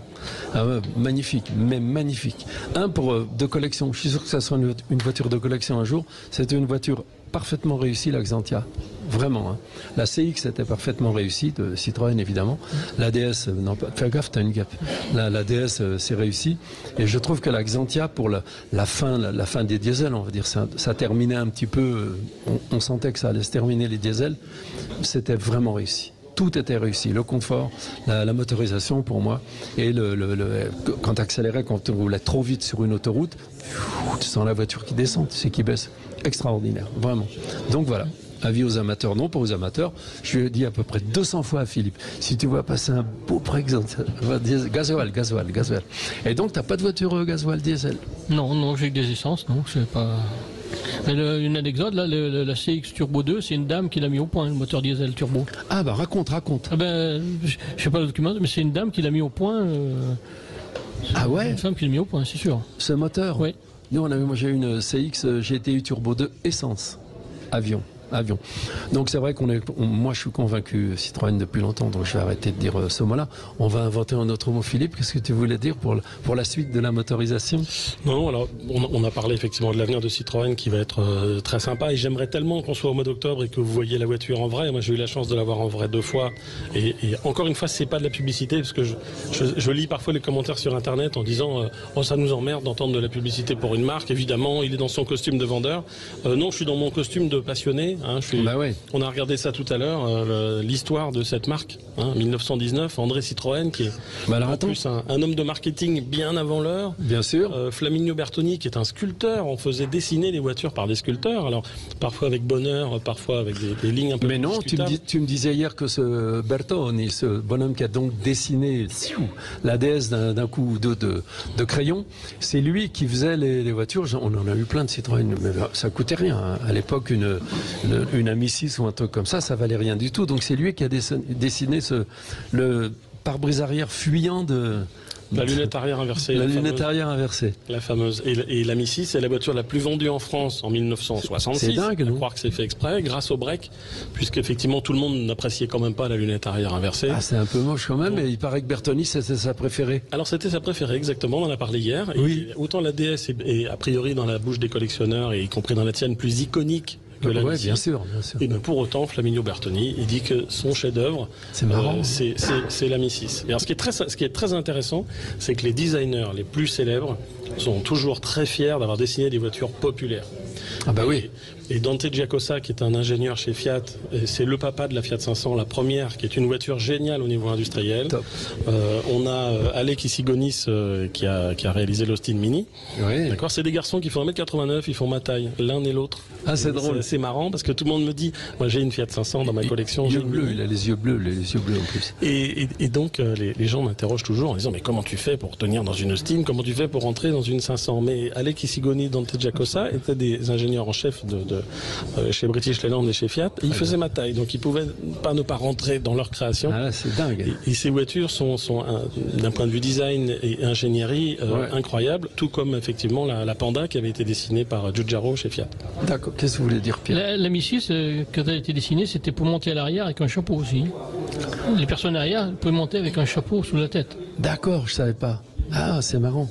Magnifique, mais magnifique. De collection, je suis sûr que ça sera une voiture de collection un jour. C'était une voiture parfaitement réussie, la Xantia. Vraiment. Hein. La CX était parfaitement réussie, de Citroën évidemment. La DS, non, fais gaffe, t'as une gap. La DS, c'est réussi. Et je trouve que la Xantia, pour la fin des diesels, on va dire, ça terminait un petit peu, on sentait que ça allait se terminer les diesels. C'était vraiment réussi. Tout était réussi, le confort, la motorisation pour moi, et quand tu accélérais, quand tu roulais trop vite sur une autoroute, tu sens la voiture qui descend, tu sais qui baisse. Extraordinaire, vraiment. Donc voilà, avis aux amateurs, non pas aux amateurs, je lui ai dit à peu près 200 fois à Philippe, si tu vois passer un beau exemple, gasoil. Et donc tu n'as pas de voiture gasoil diesel? Non, j'ai que des essences, non, je sais pas... Mais une anecdote, là, la CX Turbo 2, c'est une dame qui l'a mis au point, le moteur diesel turbo. Ah bah raconte. Ah ben, je sais pas le document, mais c'est une dame qui l'a mis au point. Ah ouais? Une femme qui l'a mis au point, c'est sûr. Ce moteur? Oui. Nous, moi j'ai eu une CX GTI Turbo 2 essence, avion. Donc c'est vrai moi je suis convaincu Citroën depuis longtemps, donc je vais arrêter de dire ce mot-là. On va inventer un autre mot. Philippe, qu'est-ce que tu voulais dire pour la suite de la motorisation? Non, alors on a parlé effectivement de l'avenir de Citroën qui va être très sympa, et j'aimerais tellement qu'on soit au mois d'octobre et que vous voyez la voiture en vrai. Moi j'ai eu la chance de l'avoir en vrai 2 fois, et encore une fois c'est pas de la publicité, parce que je lis parfois les commentaires sur internet en disant ça nous emmerde d'entendre de la publicité pour une marque. Évidemment il est dans son costume de vendeur, non, je suis dans mon costume de passionné. Hein, on a regardé ça tout à l'heure, l'histoire de cette marque, 1919, André Citroën, qui est en plus un homme de marketing bien avant l'heure. Bien sûr. Flaminio Bertoni, qui est un sculpteur. On faisait dessiner les voitures par des sculpteurs, alors parfois avec bonheur, parfois avec des lignes un peu mais plus non, tu me disais hier que ce Bertoni, ce bonhomme qui a donc dessiné la DS d'un coup de crayon, c'est lui qui faisait les voitures. On en a eu plein de Citroën, mais ça coûtait rien. Hein. À l'époque, une Ami 6 ou un truc comme ça valait rien du tout. Donc c'est lui qui a dessiné pare-brise arrière fuyant de... La lunette arrière inversée. La lunette arrière inversée. La fameuse. Et la Mi 6, c'est la voiture la plus vendue en France en 1966. C'est dingue, non ? À croire que c'est fait exprès, grâce au break, puisqu'effectivement tout le monde n'appréciait quand même pas la lunette arrière inversée. Ah, c'est un peu moche quand même, mais il paraît que Bertoni, c'était sa préférée. Alors c'était sa préférée, exactement, on en a parlé hier. Oui. Et autant la DS est a priori dans la bouche des collectionneurs, et y compris dans la tienne, plus iconique que la Mi 6. Bien sûr. Et bien pour autant, Flaminio Bertoni, il dit que son chef-d'œuvre, c'est la Mi 6. Et alors ce qui est très intéressant, c'est que les designers les plus célèbres sont toujours très fiers d'avoir dessiné des voitures populaires. Ah bah oui. Et Dante Giacosa, qui est un ingénieur chez Fiat, c'est le papa de la Fiat 500, la première, qui est une voiture géniale au niveau industriel. On a Alec Issigonis qui a réalisé l'Austin Mini. Oui. D'accord, c'est des garçons qui font 1m89, ils font ma taille, l'un et l'autre. Ah, c'est drôle. C'est marrant parce que tout le monde me dit, moi j'ai une Fiat 500 dans ma collection. Il a les yeux bleus en plus. Et donc les gens m'interrogent toujours en disant, mais comment tu fais pour tenir dans une Austin, comment tu fais pour rentrer dans une 500? Mais Alec Issigonis, Dante Giacosa étaient des ingénieurs en chef chez British Leyland et chez Fiat, et ils faisaient ma taille, donc ils pouvaient ne pas rentrer dans leur création. Ah là, c'est dingue. Et ces voitures sont d'un point de vue design et ingénierie incroyables, tout comme effectivement la Panda qui avait été dessinée par Giugiaro chez Fiat. D'accord. Qu'est-ce que vous voulez dire, Pierre? La Mi 6, quand elle a été dessinée, c'était pour monter à l'arrière avec un chapeau aussi. Les personnes arrière pouvaient monter avec un chapeau sous la tête. D'accord, je savais pas. Ah, c'est marrant.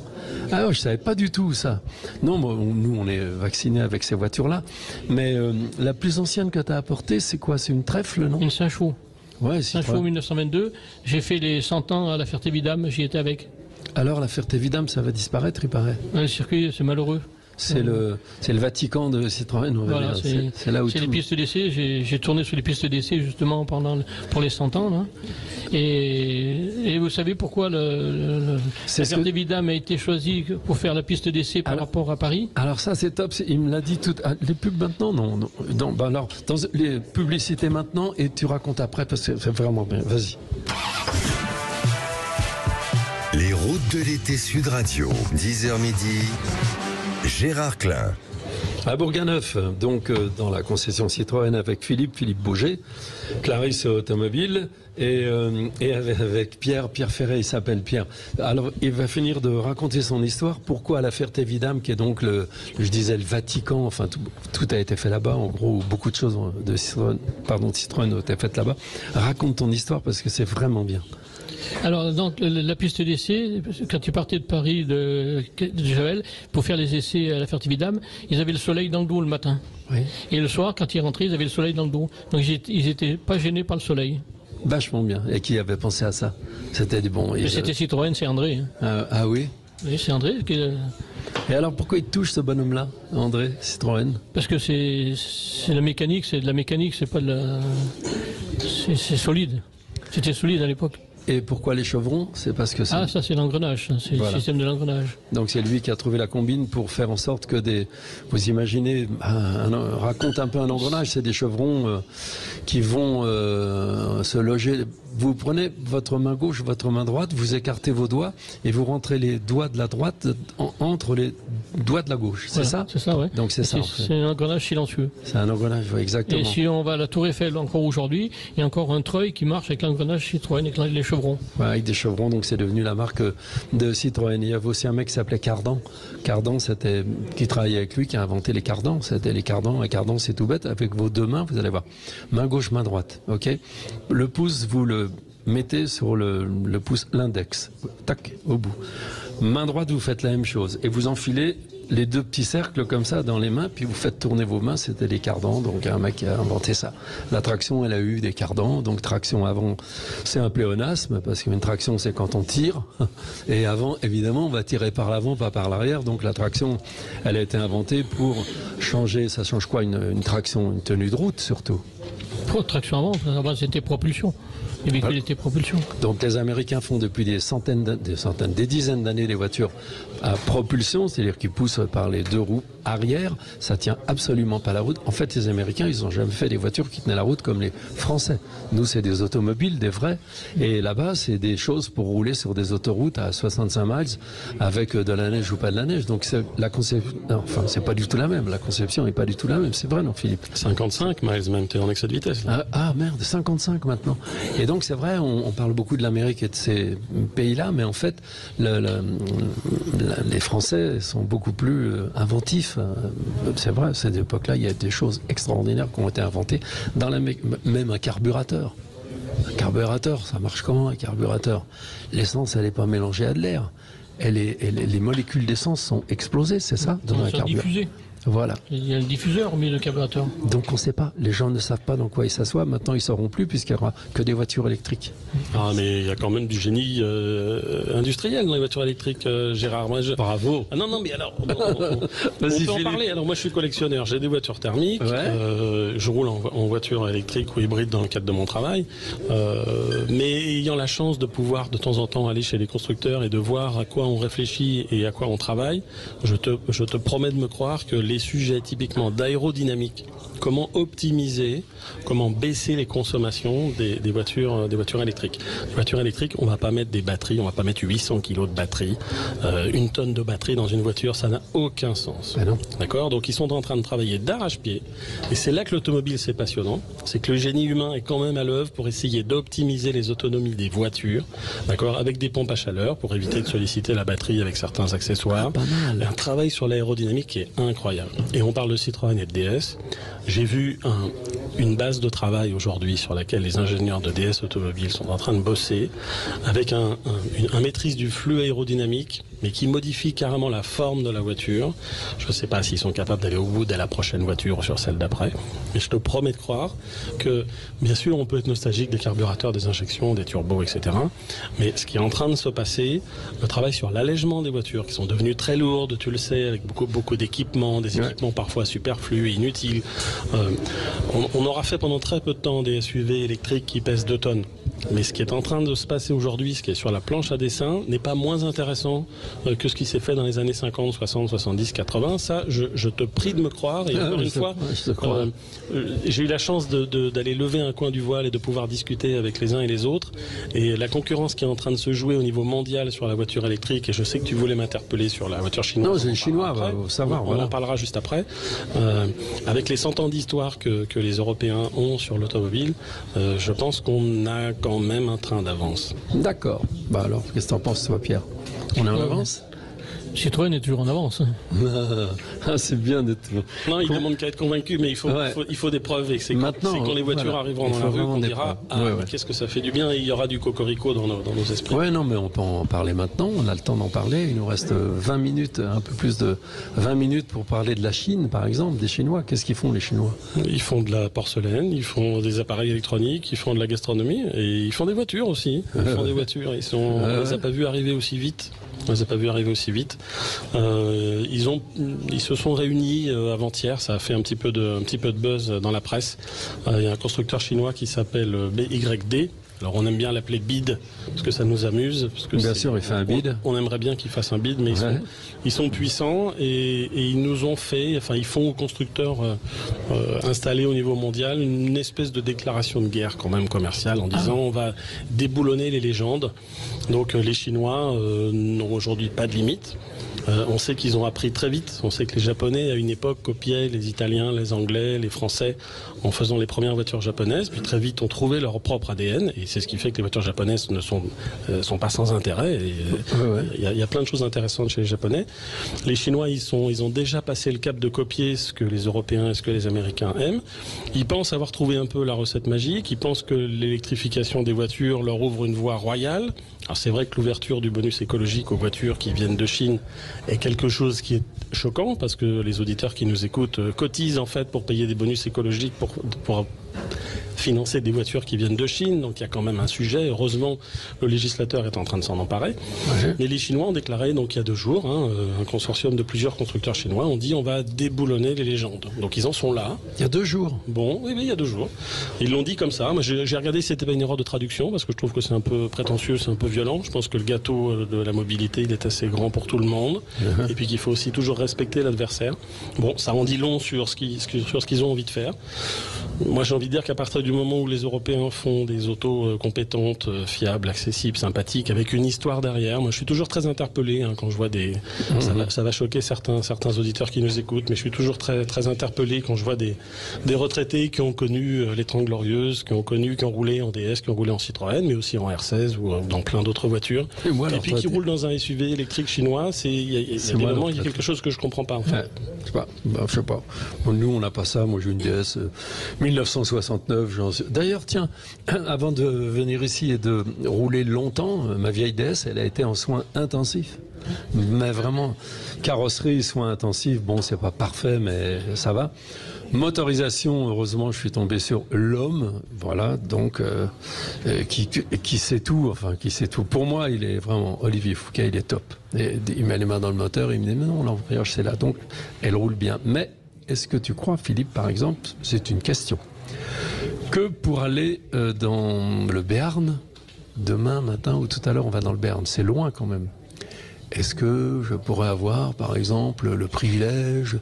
Ah, je savais pas du tout ça. Non, nous, on est vaccinés avec ces voitures-là. Mais la plus ancienne que tu as apportée, c'est quoi? C'est une trèfle, non? Une Saint-Chaux. Ouais, Saint-Chaux 1922. J'ai fait les 100 ans à la Ferté-Vidame, j'y étais avec. Alors, la Ferté-Vidame, ça va disparaître, il paraît. Le circuit, c'est malheureux. C'est le Vatican de Citroën, on va voilà, dire. C'est là où c'est les pistes d'essai. J'ai tourné sur les pistes d'essai justement pour les 100 ans. Là. Et vous savez pourquoi la Ferté-Vidame a été choisie pour faire la piste d'essai par rapport à Paris? Alors ça c'est top, il me l'a dit tout. Les pubs maintenant, non. Alors, dans les publicités maintenant, et tu racontes après parce que c'est vraiment bien. Vas-y. Les routes de l'été Sud Radio, 10h midi. Gérard Klein. À Bourganeuf, donc dans la concession Citroën avec Philippe Bouger, Clarisse Automobile et avec Pierre Ferré, il s'appelle Pierre. Alors il va finir de raconter son histoire, pourquoi la Ferté-Vidame, qui est donc le Vatican, enfin tout a été fait là-bas, en gros beaucoup de choses de Citroën ont été faites là-bas. Raconte ton histoire parce que c'est vraiment bien. Alors, donc, la piste d'essai, quand tu partais de Paris, de Javel, pour faire les essais à la Ferté-Vidame, ils avaient le soleil dans le dos le matin. Oui. Et le soir, quand ils rentraient, ils avaient le soleil dans le dos. Donc, ils n'étaient pas gênés par le soleil. Vachement bien. Et qui avait pensé à ça? C'était du bon. C'était Citroën, c'est André. Hein. Ah oui? Oui, c'est André. Et alors, pourquoi il touche ce bonhomme-là, André Citroën? Parce que c'est la mécanique, c'est de la mécanique, c'est pas de la... C'est solide. C'était solide à l'époque. Et pourquoi les chevrons? C'est parce que c'est... Ah, ça c'est l'engrenage, c'est le système de l'engrenage. Donc c'est lui qui a trouvé la combine pour faire en sorte que vous imaginez, raconte un peu un engrenage, c'est des chevrons qui vont se loger. Vous prenez votre main gauche, votre main droite, vous écartez vos doigts et vous rentrez les doigts de la droite entre les doigts de la gauche. C'est ça? C'est ça, oui. Donc c'est ça. C'est un engrenage silencieux. C'est un engrenage, oui, exactement. Et si on va à la Tour Eiffel encore aujourd'hui, il y a encore un treuil qui marche avec l'engrenage Citroën, avec les chevrons. Ouais, avec des chevrons, donc c'est devenu la marque de Citroën. Il y avait aussi un mec qui s'appelait Cardan. Cardan, qui travaillait avec lui, qui a inventé les cardans. C'était les cardans. Un cardan, c'est tout bête. Avec vos deux mains, vous allez voir. Main gauche, main droite. Ok. Le pouce, vous le mettez sur le pouce, l'index. Tac, au bout. Main droite, vous faites la même chose. Et vous enfilez les deux petits cercles comme ça dans les mains, puis vous faites tourner vos mains, c'était les cardans, donc un mec qui a inventé ça. La traction, elle a eu des cardans, donc traction avant, c'est un pléonasme, parce qu'une traction, c'est quand on tire, et avant, évidemment, on va tirer par l'avant, pas par l'arrière, donc la traction, elle a été inventée pour changer, ça change quoi, une traction, une tenue de route surtout? Traction avant, c'était propulsion. Les véhicules étaient propulsion. Donc les Américains font depuis des dizaines d'années des voitures à propulsion, c'est-à-dire qu'ils poussent par les deux roues arrière, ça tient absolument pas la route. En fait, les Américains, ils ont jamais fait des voitures qui tenaient la route comme les Français. Nous, c'est des automobiles, des vrais. Et là-bas, c'est des choses pour rouler sur des autoroutes à 65 miles avec de la neige ou pas de la neige. Donc la conception, enfin, c'est pas du tout la même. La conception est pas du tout la même. C'est vrai, non, Philippe? 55 miles même, t'es en excès de vitesse. Ah merde, 55 maintenant. Et donc c'est vrai, on parle beaucoup de l'Amérique et de ces pays-là, mais en fait, les Français sont beaucoup plus inventifs. C'est vrai, à cette époque-là, il y a des choses extraordinaires qui ont été inventées, dans même un carburateur. Un carburateur, ça marche comment un carburateur? L'essence, elle n'est pas mélangée à de l'air. Les molécules d'essence sont explosées, c'est ça, dans un carburateur. Voilà. Il y a le diffuseur au milieu du carburateur. Donc on ne sait pas, les gens ne savent pas dans quoi ils s'assoient. Maintenant ils ne sauront plus puisqu'il n'y aura que des voitures électriques. Ah mais il y a quand même du génie industriel dans les voitures électriques, Gérard. Bravo. Ah non mais alors, on peut en parler. Alors moi je suis collectionneur, j'ai des voitures thermiques, je roule en voiture électrique ou hybride dans le cadre de mon travail. Mais ayant la chance de pouvoir de temps en temps aller chez les constructeurs et de voir à quoi on réfléchit et à quoi on travaille, je te promets de me croire que les sujets typiquement d'aérodynamique, comment optimiser, comment baisser les consommations des voitures électriques. Les voitures électriques, on va pas mettre des batteries, on va pas mettre 800 kilos de batterie, 1 tonne de batterie dans une voiture, ça n'a aucun sens. D'accord ? Donc ils sont en train de travailler d'arrache-pied, et c'est là que l'automobile c'est passionnant, c'est que le génie humain est quand même à l'œuvre pour essayer d'optimiser les autonomies des voitures, d'accord, avec des pompes à chaleur pour éviter de solliciter la batterie avec certains accessoires. Un travail sur l'aérodynamique qui est incroyable. Et on parle de Citroën et de DS. J'ai vu une base de travail aujourd'hui sur laquelle les ingénieurs de DS Automobile sont en train de bosser avec un maîtrise du flux aérodynamique, mais qui modifie carrément la forme de la voiture. Je ne sais pas s'ils sont capables d'aller au bout de la prochaine voiture ou sur celle d'après, mais je te promets de croire que, bien sûr, on peut être nostalgique des carburateurs, des injections, des turbos, etc. Mais ce qui est en train de se passer, le travail sur l'allègement des voitures, qui sont devenues très lourdes, tu le sais, avec beaucoup d'équipements, des équipements parfois superflus, inutiles. On aura fait pendant très peu de temps des SUV électriques qui pèsent 2 tonnes. Mais ce qui est en train de se passer aujourd'hui, ce qui est sur la planche à dessin, n'est pas moins intéressant que ce qui s'est fait dans les années 50, 60, 70, 80. Ça, je te prie de me croire. Et encore une fois, j'ai eu la chance d'aller lever un coin du voile et de pouvoir discuter avec les uns et les autres. Et la concurrence qui est en train de se jouer au niveau mondial sur la voiture électrique, et je sais que tu voulais m'interpeller sur la voiture chinoise. Non, c'est les Chinois, faut savoir. On en parlera juste après. Avec les 100 ans d'histoire que les Européens ont sur l'automobile, je pense qu'on a quand même un train d'avance. D'accord. Bah alors, qu'est-ce que t'en penses, toi, Pierre? On est en avance? Citroën est toujours en avance. Ah, c'est bien d'être... Non, il demande qu'à être convaincu, mais il faut des preuves. Et c'est quand les voitures arriveront dans la rue qu'on dira qu'est-ce que ça fait du bien, et il y aura du cocorico dans nos esprits. Ouais, non, mais on peut en parler maintenant. On a le temps d'en parler. Il nous reste 20 minutes, un peu plus de 20 minutes pour parler de la Chine, par exemple, des Chinois. Qu'est-ce qu'ils font, les Chinois? Ils font de la porcelaine, ils font des appareils électroniques, ils font de la gastronomie, et ils font des voitures aussi. Ils font des voitures. On les a pas vus arriver aussi vite. On les a pas vus arriver aussi vite. Ils se sont réunis avant-hier. Ça a fait un petit peu de buzz dans la presse. Il y a un constructeur chinois qui s'appelle BYD. Alors on aime bien l'appeler bid parce que ça nous amuse. Parce que bien sûr, il fait un bid. On aimerait bien qu'il fasse un bid, mais ils sont puissants et ils nous ont fait, enfin ils font aux constructeurs installés au niveau mondial une espèce de déclaration de guerre quand même commerciale en disant on va déboulonner les légendes. Donc les Chinois n'ont aujourd'hui pas de limite. On sait qu'ils ont appris très vite. On sait que les Japonais, à une époque, copiaient les Italiens, les Anglais, les Français en faisant les premières voitures japonaises. Puis très vite, ont trouvé leur propre ADN. Et c'est ce qui fait que les voitures japonaises ne sont pas sans intérêt. Il y a plein de choses intéressantes chez les Japonais. Les Chinois, ils ont déjà passé le cap de copier ce que les Européens et ce que les Américains aiment. Ils pensent avoir trouvé un peu la recette magique. Ils pensent que l'électrification des voitures leur ouvre une voie royale. Alors c'est vrai que l'ouverture du bonus écologique aux voitures qui viennent de Chine est quelque chose qui est choquant parce que les auditeurs qui nous écoutent cotisent en fait pour payer des bonus écologiques pour financer des voitures qui viennent de Chine. Donc il y a quand même un sujet. Heureusement, le législateur est en train de s'en emparer. Mais les Chinois ont déclaré, donc il y a 2 jours, un consortium de plusieurs constructeurs chinois ont dit on va déboulonner les légendes. Donc ils en sont là. Il y a 2 jours. Bon, oui, il y a 2 jours. Ils l'ont dit comme ça. Moi, j'ai regardé si c'était pas une erreur de traduction parce que je trouve que c'est un peu prétentieux, c'est un peu violent. Je pense que le gâteau de la mobilité, il est assez grand pour tout le monde. Et puis qu'il faut aussi toujours respecter l'adversaire. Bon, ça en dit long sur ce qu'ils ont envie de faire. Moi, j'ai envie envie de dire qu'à partir du moment où les Européens font des autos compétentes, fiables, accessibles, sympathiques, avec une histoire derrière, moi je suis toujours très interpellé quand je vois ça va choquer certains auditeurs qui nous écoutent, mais je suis toujours très, très interpellé quand je vois des retraités qui ont connu les 30 Glorieuses, qui ont roulé en DS, qui ont roulé en Citroën, mais aussi en R16 ou dans plein d'autres voitures. Et puis qui roulent dans un SUV électrique chinois, il y a quelque chose que je comprends pas en fait. Je sais pas. Nous on n'a pas ça. Moi j'ai une DS 1969. D'ailleurs tiens, avant de venir ici et de rouler longtemps, ma vieille DS, elle a été en soins intensifs. Mais vraiment, carrosserie, soins intensifs, bon c'est pas parfait mais ça va. Motorisation, heureusement je suis tombé sur l'homme, voilà, donc qui sait tout, qui sait tout. Pour moi il est vraiment, Olivier Fouquet, il est top. Et il met les mains dans le moteur, il me dit mais non, l'embrayage c'est là, donc elle roule bien. Mais est-ce que tu crois, Philippe, par exemple, c'est une question, que pour aller dans le Béarn, demain matin ou tout à l'heure on va dans le Béarn, c'est loin quand même. Est-ce que je pourrais avoir, par exemple, le privilège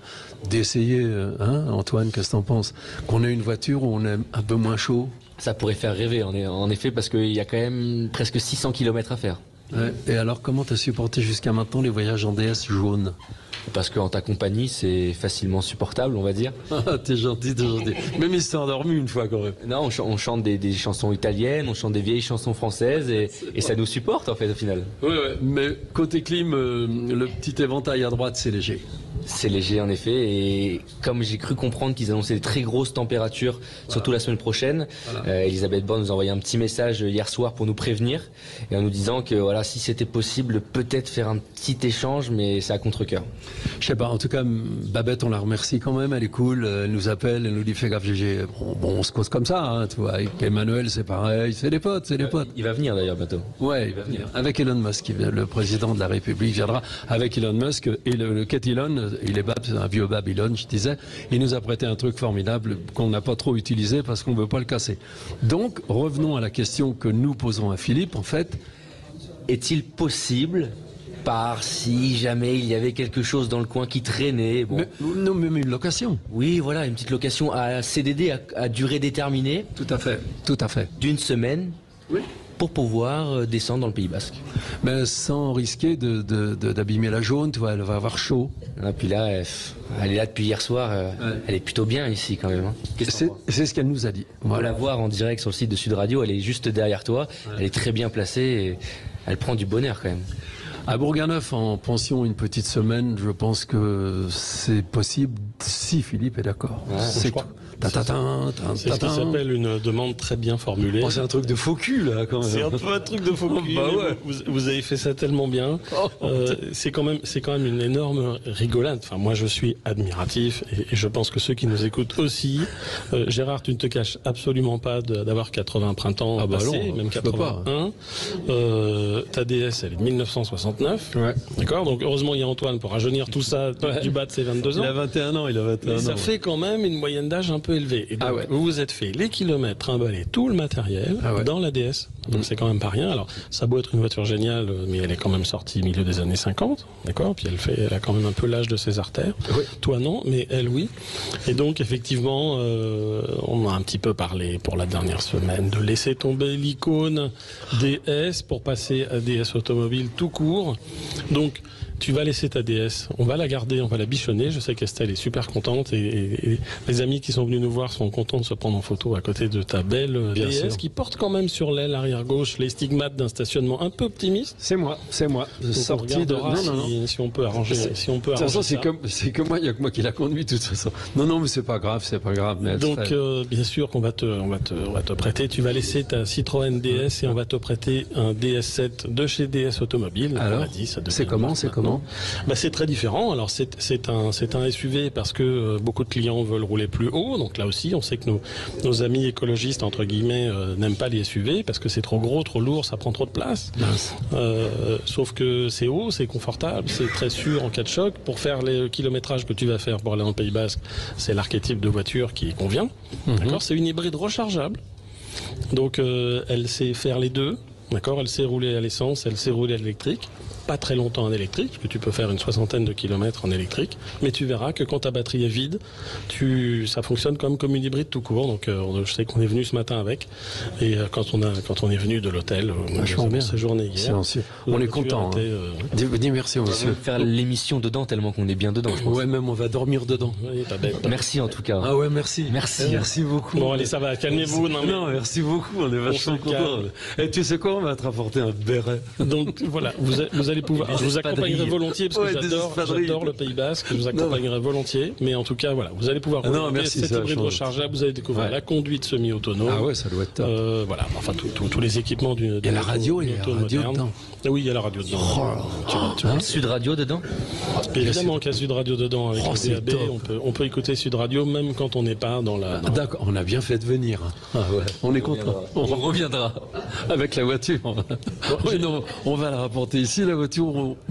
d'essayer, Antoine, qu'est-ce que t'en penses, qu'on ait une voiture où on est un peu moins chaud? Ça pourrait faire rêver, en effet, parce qu'il y a quand même presque 600 km à faire. Ouais. Et alors, comment t'as supporté jusqu'à maintenant les voyages en DS jaune? Parce qu'en ta compagnie, c'est facilement supportable, on va dire. T'es gentil, t'es gentil. Même il s'est endormi une fois quand même. Non, on chante des chansons italiennes, on chante des vieilles chansons françaises et ça nous supporte en fait au final. Ouais. Mais côté clim, le petit éventail à droite, c'est léger. C'est léger en effet, et comme j'ai cru comprendre qu'ils annonçaient des très grosses températures, surtout la semaine prochaine, Elisabeth Borne nous a envoyé un petit message hier soir pour nous prévenir, et en nous disant que voilà, si c'était possible, peut-être faire un petit échange, mais c'est à contre-cœur. Je sais pas, en tout cas, Babette, on la remercie quand même, elle est cool, elle nous appelle, elle nous dit fais gaffe GG. Bon, on se cause comme ça, tu vois, avec Emmanuel c'est pareil, c'est des potes, Il va venir d'ailleurs bientôt. Ouais, il va venir. Avec Elon Musk, le président de la République viendra avec Elon Musk, et le Cat Elon, il est un vieux Babylone, je disais, il nous a prêté un truc formidable qu'on n'a pas trop utilisé parce qu'on ne veut pas le casser. Donc, revenons à la question que nous posons à Philippe, en fait. Est-il possible, si jamais il y avait quelque chose dans le coin qui traînait... Bon. Mais une location. Oui, voilà, une petite location à CDD à durée déterminée. Tout à fait. D'une semaine. Oui. Pour pouvoir descendre dans le Pays Basque. Mais sans risquer d'abîmer la jaune, tu vois, elle va avoir chaud. Et puis là, elle est là depuis hier soir, elle est plutôt bien ici quand même. C'est ce qu'elle nous a dit. On peut la voir en direct sur le site de Sud Radio, elle est juste derrière toi, elle est très bien placée et elle prend du bonheur quand même. À Bourganeuf, en pension une petite semaine, je pense que c'est possible si Philippe est d'accord. C'est tout. C'est ce qui s'appelle une demande très bien formulée. Oh, c'est un truc de faux cul, là, quand même. C'est un peu un truc de faux cul. Vous avez fait ça tellement bien. C'est quand même une énorme rigolade. Enfin, moi, je suis admiratif et je pense que ceux qui nous écoutent aussi. Gérard, tu ne te caches absolument pas d'avoir 80 printemps passés, même 81. Ta DS, elle est de 1969. Ouais. D'accord. Donc, heureusement, il y a Antoine pour rajeunir tout ça du bas de ses 22 ans. Il a 21 ans, Mais ça fait quand même une moyenne d'âge un peu élevé. Et donc, vous vous êtes fait les kilomètres, trimballé tout le matériel dans la DS. Donc c'est quand même pas rien. Alors ça a beau être une voiture géniale, mais elle est quand même sortie au milieu des années 50, d'accord. Puis elle a quand même un peu l'âge de ses artères. Oui. Toi non, mais elle oui. Et donc effectivement, on a un petit peu parlé pour la dernière semaine de laisser tomber l'icône DS pour passer à DS automobile tout court. Donc tu vas laisser ta DS, on va la garder, on va la bichonner. Je sais qu'Estelle est super contente et les amis qui sont venus nous voir sont contents de se prendre en photo à côté de ta belle DS qui porte quand même sur l'aile arrière gauche les stigmates d'un stationnement un peu optimiste. C'est moi. Sorti de si on peut arranger. De toute façon, c'est que moi, il y a que moi qui la conduit de toute façon. Non, mais c'est pas grave. Mais donc bien sûr qu'on va te prêter. Tu vas laisser ta Citroën DS et on va te prêter un DS7 de chez DS Automobile. Alors, c'est comment? C'est très différent. Alors c'est un SUV parce que beaucoup de clients veulent rouler plus haut. Donc là aussi, on sait que nos amis écologistes entre guillemets n'aiment pas les SUV parce que c'est trop gros, trop lourd, ça prend trop de place. Sauf que c'est haut, c'est confortable, c'est très sûr en cas de choc. Pour faire les kilométrages que tu vas faire pour aller dans le Pays Basque, c'est l'archétype de voiture qui convient. D'accord, c'est une hybride rechargeable. Donc elle sait faire les deux. D'accord, elle sait rouler à l'essence, elle sait rouler à l'électrique. pas très longtemps en électrique, parce que tu peux faire une 60aine de kilomètres en électrique, mais tu verras que quand ta batterie est vide, ça fonctionne comme une hybride tout court. Donc je sais qu'on est venu ce matin avec, et quand on est venu de l'hôtel, on a séjourné hier. On est content. Dis merci au monsieur. On va faire l'émission dedans tellement qu'on est bien dedans, je pense. Ouais, même on va dormir dedans. Oui, pas bête. Merci en tout cas. Ah ouais, merci. Merci beaucoup. Bon allez, ça va, calmez-vous. Non, merci beaucoup, on est vachement contents. Et tu sais quoi, on va te rapporter un béret. Donc voilà, vous allez pouvoir. Je vous accompagnerai volontiers parce que j'adore le Pays Basque. Je vous accompagnerai volontiers, mais en tout cas voilà, vous allez pouvoir cette hybride rechargeable. Vous allez découvrir la conduite semi-autonome. Ah ouais, ça doit être top. Voilà, enfin tous les équipements d'une. Il y a la radio, dedans. Oui, il y a la radio dedans. Sud Radio dedans. Évidemment qu'il y a Sud Radio dedans avec le DAB. On peut écouter Sud Radio même quand on n'est pas dans la. D'accord, on a bien fait de venir. Ah ouais, on est content. On reviendra avec la voiture. Oui, non, on va la rapporter ici, la voiture,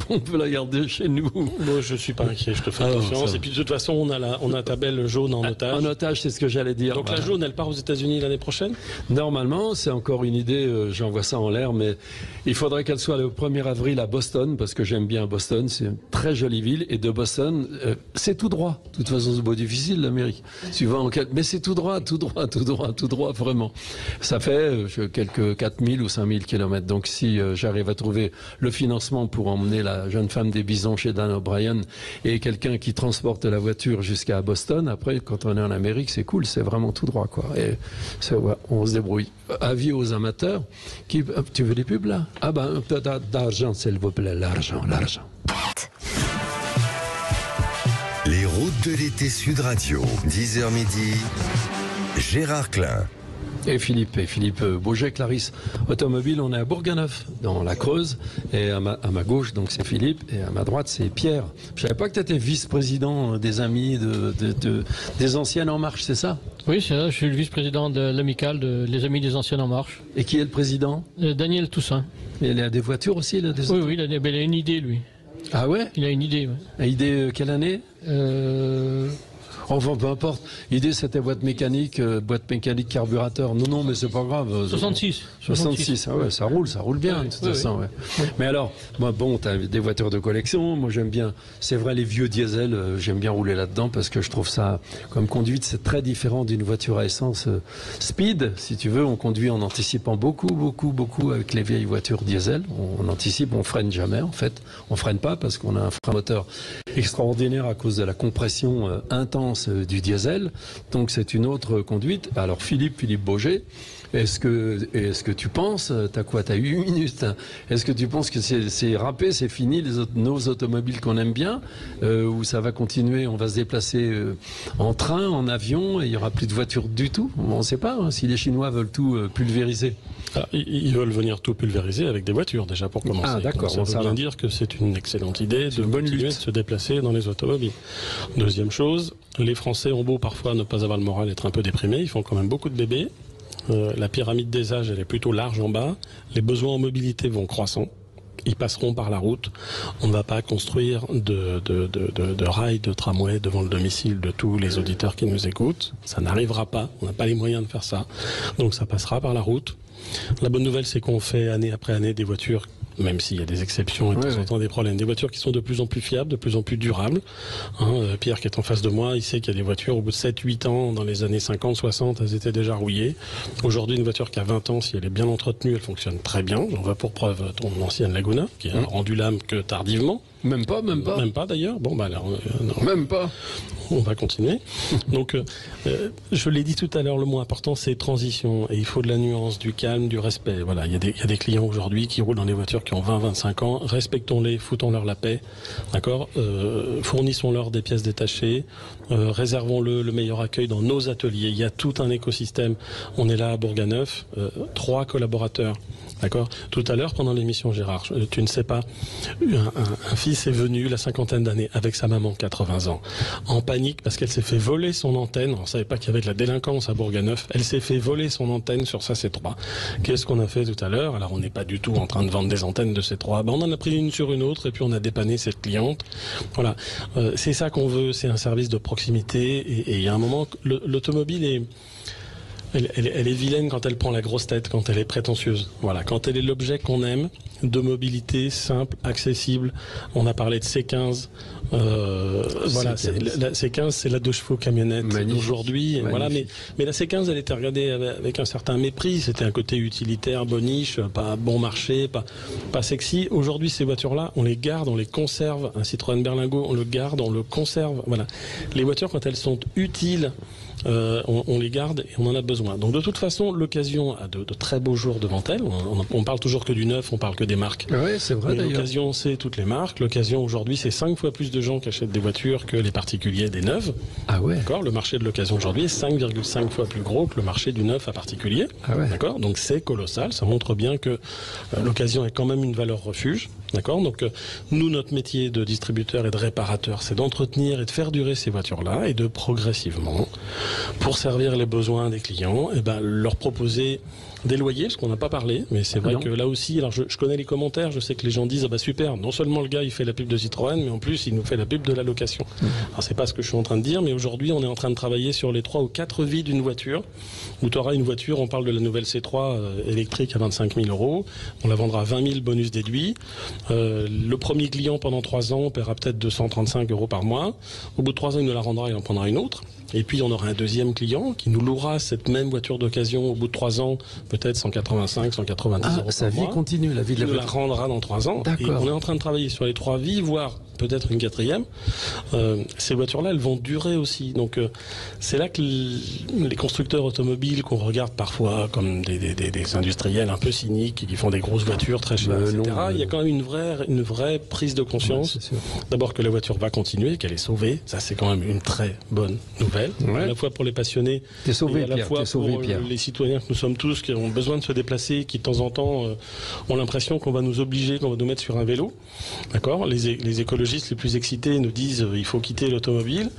on peut la garder chez nous. Moi, je suis pas inquiet, je te fais confiance. Et puis de toute façon, on a ta belle jaune en otage. En otage, c'est ce que j'allais dire. Donc la jaune, elle part aux États-Unis l'année prochaine? Normalement, c'est encore une idée, j'envoie ça en l'air, mais il faudrait qu'elle soit le 1er avril à Boston, parce que j'aime bien Boston, c'est une très jolie ville, et de Boston, c'est tout droit. De toute façon, c'est pas difficile, l'Amérique. Mais c'est tout droit, vraiment. Ça fait quelques 4000 ou 5000 kilomètres. Donc si j'arrive à trouver le financement pour emmener la jeune femme des bisons chez Dan O'Brien et quelqu'un qui transporte la voiture jusqu'à Boston, après, quand on est en Amérique, c'est cool, c'est vraiment tout droit, quoi. Et on se débrouille. Avis aux amateurs. Tu veux des pubs, là? Ah ben, un peu d'argent, s'il vous plaît, l'argent. Les routes de l'été Sud Radio, 10h midi, Gérard Klein. Et Philippe Bourget, Clarisse Automobile, on est à Bourganeuf, dans la Creuse, et à ma gauche, donc c'est Philippe, et à ma droite, c'est Pierre. Je savais pas que tu étais vice-président des amis des Anciennes En Marche, c'est ça? Oui, c'est ça, je suis le vice-président de l'amicale des Amis des Anciennes En Marche. Et qui est le président? Daniel Toussaint. Et il a des voitures aussi, là, des Oui, il a une idée, lui. Ah ouais? Il a une idée, oui. Une idée, quelle année? Enfin, peu importe. L'idée, c'était boîte mécanique, carburateur. Non, mais c'est pas grave. 66. Ah ouais, ça roule bien, de toute façon. Ouais. Mais alors, bon, t'as des voitures de collection. Moi, j'aime bien, c'est vrai, les vieux diesel, j'aime bien rouler là-dedans parce que je trouve ça, comme conduite, c'est très différent d'une voiture à essence speed. Si tu veux, on conduit en anticipant beaucoup avec les vieilles voitures diesel. On anticipe, on freine jamais, en fait. On freine pas parce qu'on a un frein moteur extraordinaire à cause de la compression intense du diesel, donc c'est une autre conduite. Alors Philippe Bourget, est-ce que tu penses, t'as 8 minutes, hein, est-ce que tu penses que c'est râpé, c'est fini nos automobiles qu'on aime bien, ou ça va continuer, on va se déplacer en train, en avion, et il y aura plus de voitures du tout? On ne sait pas, hein, si les Chinois veulent tout pulvériser. Alors, ils veulent venir tout pulvériser avec des voitures déjà pour commencer. Ah d'accord, ça veut bien dire que c'est une excellente idée de continuer de se déplacer dans les automobiles. Deuxième chose, les Français ont beau parfois ne pas avoir le moral, être un peu déprimés, ils font quand même beaucoup de bébés. La pyramide des âges, elle est plutôt large en bas. Les besoins en mobilité vont croissant. Ils passeront par la route. On ne va pas construire de rails, de tramways devant le domicile de tous les auditeurs qui nous écoutent. Ça n'arrivera pas. On n'a pas les moyens de faire ça. Donc ça passera par la route. La bonne nouvelle, c'est qu'on fait année après année des voitures, même s'il y a des exceptions et de temps en temps des problèmes, des voitures qui sont de plus en plus fiables, de plus en plus durables. Pierre qui est en face de moi, il sait qu'il y a des voitures au bout de 7-8 ans, dans les années 50, 60, elles étaient déjà rouillées. Aujourd'hui, une voiture qui a 20 ans, si elle est bien entretenue, elle fonctionne très bien. On va pour preuve ton ancienne Laguna, qui a rendu l'âme que tardivement. Même pas d'ailleurs. Bon, bah alors, même pas. On va continuer. Donc, je l'ai dit tout à l'heure, le mot important, c'est transition. Et il faut de la nuance, du calme, du respect. Voilà, il y a des clients aujourd'hui qui roulent dans des voitures qui ont 20-25 ans. Respectons-les, foutons-leur la paix. D'accord? Fournissons-leur des pièces détachées. Réservons-le meilleur accueil dans nos ateliers. Il y a tout un écosystème. On est là à Bourganeuf, 3 collaborateurs. D'accord. Tout à l'heure, pendant l'émission, Gérard, tu ne sais pas, un fils est venu, la 50aine d'années, avec sa maman, 80 ans, en panique parce qu'elle s'est fait voler son antenne. On ne savait pas qu'il y avait de la délinquance à Bourganeuf. Elle s'est fait voler son antenne sur sa C3. Qu'est-ce qu'on a fait tout à l'heure? Alors, on n'est pas du tout en train de vendre des antennes de C3. Ben, on en a pris une sur une autre et puis on a dépanné cette cliente. Voilà. C'est ça qu'on veut. C'est un service de proximité. Et il y a un moment, l'automobile est... Elle est vilaine quand elle prend la grosse tête, quand elle est prétentieuse. Voilà, quand elle est l'objet qu'on aime, de mobilité simple, accessible. On a parlé de C15. Voilà, la C15, c'est la 2 chevaux camionnette d'aujourd'hui. Voilà, mais la C15, elle était regardée avec un certain mépris. C'était un côté utilitaire, boniche, pas bon marché, pas sexy. Aujourd'hui, ces voitures-là, on les garde, on les conserve. Un Citroën Berlingo, on le garde, on le conserve. Voilà. Les voitures, quand elles sont utiles, on les garde et on en a besoin. Donc de toute façon, l'occasion a de très beaux jours devant elle. On parle toujours que du neuf, on parle que des marques. Oui, c'est vrai. Mais l'occasion, c'est toutes les marques. L'occasion aujourd'hui, c'est 5 fois plus de gens qui achètent des voitures que les particuliers des neuves. Ah ouais. D'accord. Le marché de l'occasion aujourd'hui est 5,5 fois plus gros que le marché du neuf à particulier. Ah ouais. D'accord. Donc c'est colossal. Ça montre bien que l'occasion est quand même une valeur refuge. D'accord. Donc nous, notre métier de distributeur et de réparateur, c'est d'entretenir et de faire durer ces voitures-là et de progressivement, pour servir les besoins des clients, leur proposer des loyers, parce qu'on n'a pas parlé, mais c'est vrai que là aussi, alors je connais les commentaires, je sais que les gens disent super, non seulement le gars il fait la pub de Citroën, mais en plus il nous fait la pub de la location. Alors c'est pas ce que je suis en train de dire, mais aujourd'hui on est en train de travailler sur les 3 ou 4 vies d'une voiture, où tu auras une voiture, on parle de la nouvelle C3 électrique à 25 000 €, on la vendra à 20 000 bonus déduits, le premier client pendant 3 ans paiera peut-être 235 € par mois, au bout de 3 ans il nous la rendra et en prendra une autre. Et puis on aura un deuxième client qui nous louera cette même voiture d'occasion au bout de 3 ans, peut-être 185, 190 € par mois. Sa vie continue, la vie de la voiture. Il nous la rendra dans 3 ans. D'accord. Et on est en train de travailler sur les 3 vies, voire peut-être une 4e. Ces voitures-là, elles vont durer aussi. Donc c'est là que les constructeurs automobiles qu'on regarde parfois comme des industriels un peu cyniques qui font des grosses voitures très chères, etc. Il y a quand même une vraie prise de conscience. D'abord que la voiture va continuer, qu'elle est sauvée. Ça, c'est quand même une très bonne nouvelle. À la fois pour les passionnés et à la fois pour les citoyens que nous sommes tous qui ont besoin de se déplacer, qui de temps en temps ont l'impression qu'on va nous obliger, qu'on va nous mettre sur un vélo. D'accord. Les écologistes les plus excités nous disent il faut quitter l'automobile.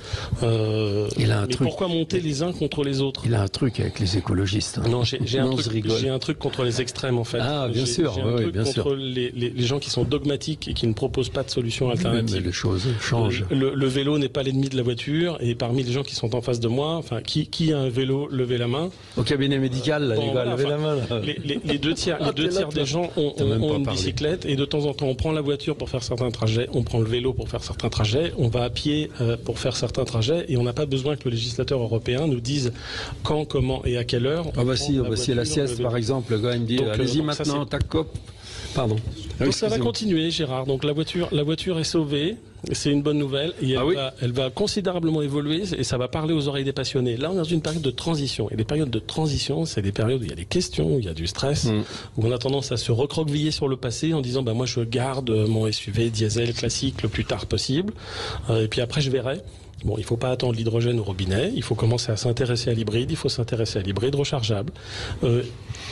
Mais pourquoi monter les uns contre les autres? Il a un truc avec les écologistes. Non, j'ai un truc contre les extrêmes en fait. Ah, bien sûr. J'ai un truc contre les gens qui sont dogmatiques et qui ne proposent pas de solution alternative. Mais les choses changent. Le vélo n'est pas l'ennemi de la voiture, et parmi les gens qui sont en face de moi, enfin, qui a un vélo, levez la main. Au cabinet médical, là, levez la main. Là. Les deux tiers des gens ont une bicyclette, et de temps en temps, on prend la voiture pour faire certains trajets, on prend le vélo pour faire certains trajets, on va à pied pour faire certains trajets, et on n'a pas besoin que le législateur européen nous dise quand, comment et à quelle heure. Ah bah si, la sieste, par exemple, le gars il me dit allez-y maintenant, tac, cop. Pardon. Donc ça va continuer, Gérard. Donc la voiture est sauvée. C'est une bonne nouvelle. Et elle va considérablement évoluer et ça va parler aux oreilles des passionnés. Là, on est dans une période de transition. Et les périodes de transition, c'est des périodes où il y a des questions, où il y a du stress, où on a tendance à se recroqueviller sur le passé en disant moi je garde mon SUV diesel classique le plus tard possible. Et puis après je verrai. Bon, il faut pas attendre l'hydrogène au robinet, il faut commencer à s'intéresser à l'hybride, il faut s'intéresser à l'hybride rechargeable.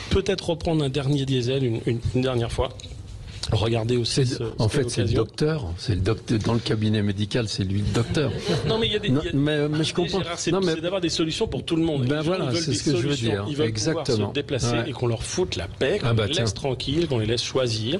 Peut-être reprendre un dernier diesel une dernière fois. Regardez aussi. En fait, c'est le docteur. C'est le docteur dans le cabinet médical. C'est lui le docteur. Non, mais il y a des. Mais je comprends. C'est d'avoir des solutions pour tout le monde. Ben voilà, c'est ce que je veux dire. Ils veulent pouvoir se déplacer et qu'on leur foute la paix, qu'on les laisse tranquilles, qu'on les laisse choisir.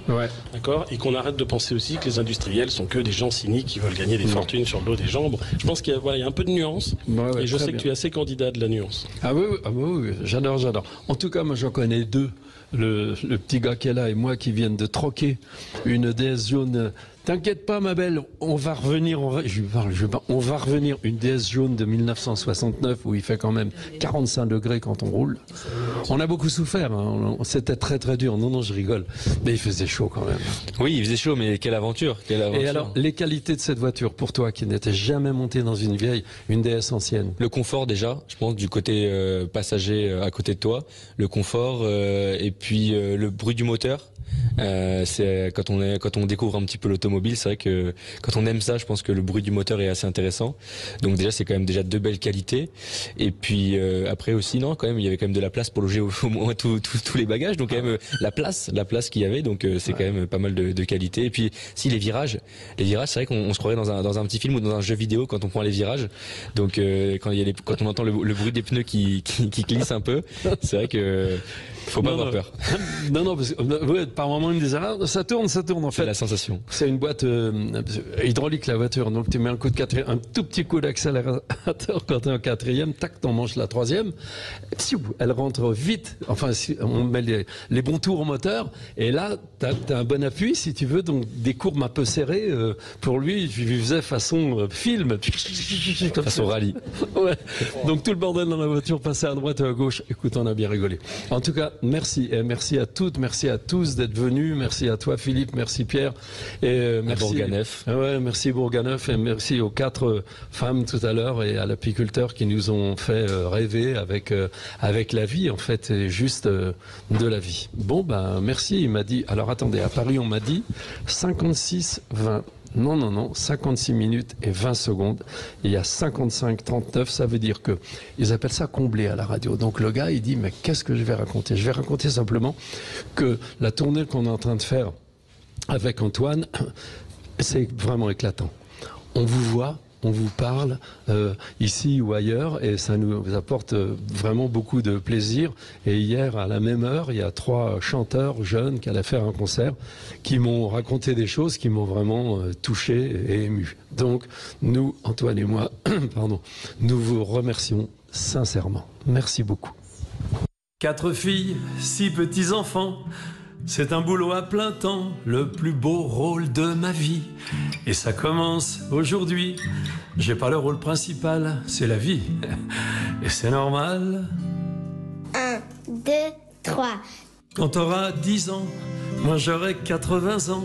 D'accord. Et qu'on arrête de penser aussi que les industriels sont que des gens cyniques qui veulent gagner des fortunes sur le dos des gens. Bon, je pense qu'il y a un peu de nuance. Et je sais que tu es assez candidat de la nuance. Ah oui, j'adore. En tout cas, moi, j'en connais 2. Le petit gars qui est là et moi qui viennent de troquer une DS jaune. T'inquiète pas ma belle, on va revenir, on va revenir, une DS jaune de 1969 où il fait quand même 45 degrés quand on roule. On a beaucoup souffert, hein. C'était très très dur, non je rigole, mais il faisait chaud quand même. Oui, il faisait chaud, mais quelle aventure. Et alors, les qualités de cette voiture pour toi qui n'étais jamais monté dans une DS ancienne? Le confort déjà, je pense, du côté passager à côté de toi, le confort et puis le bruit du moteur. C'est quand on découvre un petit peu l'automobile, c'est vrai que quand on aime ça, je pense que le bruit du moteur est assez intéressant. Donc déjà c'est quand même déjà 2 belles qualités. Et puis après aussi quand même il y avait quand même de la place pour loger au moins tous les bagages. Donc quand même la place qu'il y avait. Donc c'est quand même pas mal de qualités. Et puis si les virages, c'est vrai qu'on se croirait dans un petit film ou dans un jeu vidéo quand on prend les virages. Donc quand on entend le bruit des pneus qui glissent un peu, c'est vrai que faut pas avoir peur. Non, parce que par maman me disait, ah, ça tourne en fait. C'est la sensation. C'est une boîte hydraulique la voiture, donc tu mets un tout petit coup d'accélérateur quand tu es en quatrième, tac, t'en manges la troisième, elle rentre vite, enfin on met les bons tours au moteur, et là t'as un bon appui si tu veux, donc des courbes un peu serrées, pour lui je faisais façon film, façon rallye. Ouais. Donc tout le bordel dans la voiture passait à droite et à gauche, écoute, on a bien rigolé. En tout cas, merci, et merci à toutes, merci à tous d'être venus, merci à toi Philippe, merci Pierre, et merci Bourganeuf. Ouais, merci Bourganeuf, et merci aux 4 femmes tout à l'heure et à l'apiculteur qui nous ont fait rêver avec la vie, en fait, et juste de la vie. Bon, ben merci, il m'a dit, alors attendez, à Paris on m'a dit 56-20. Non, 56 minutes et 20 secondes. Il y a 55-39, ça veut dire que ils appellent ça combler à la radio. Donc le gars, il dit, mais qu'est-ce que je vais raconter? Je vais raconter simplement que la tournée qu'on est en train de faire avec Antoine, c'est vraiment éclatant. On vous voit, on vous parle ici ou ailleurs, et ça nous apporte vraiment beaucoup de plaisir. Et hier, à la même heure, il y a 3 chanteurs jeunes qui allaient faire un concert, qui m'ont raconté des choses qui m'ont vraiment touché et ému. Donc, nous, Antoine et moi, pardon, nous vous remercions sincèrement. Merci beaucoup. 4 filles, 6 petits-enfants. C'est un boulot à plein temps, le plus beau rôle de ma vie. Et ça commence aujourd'hui. J'ai pas le rôle principal, c'est la vie. Et c'est normal. 1, 2, 3. Quand t'auras 10 ans, moi j'aurai 80 ans.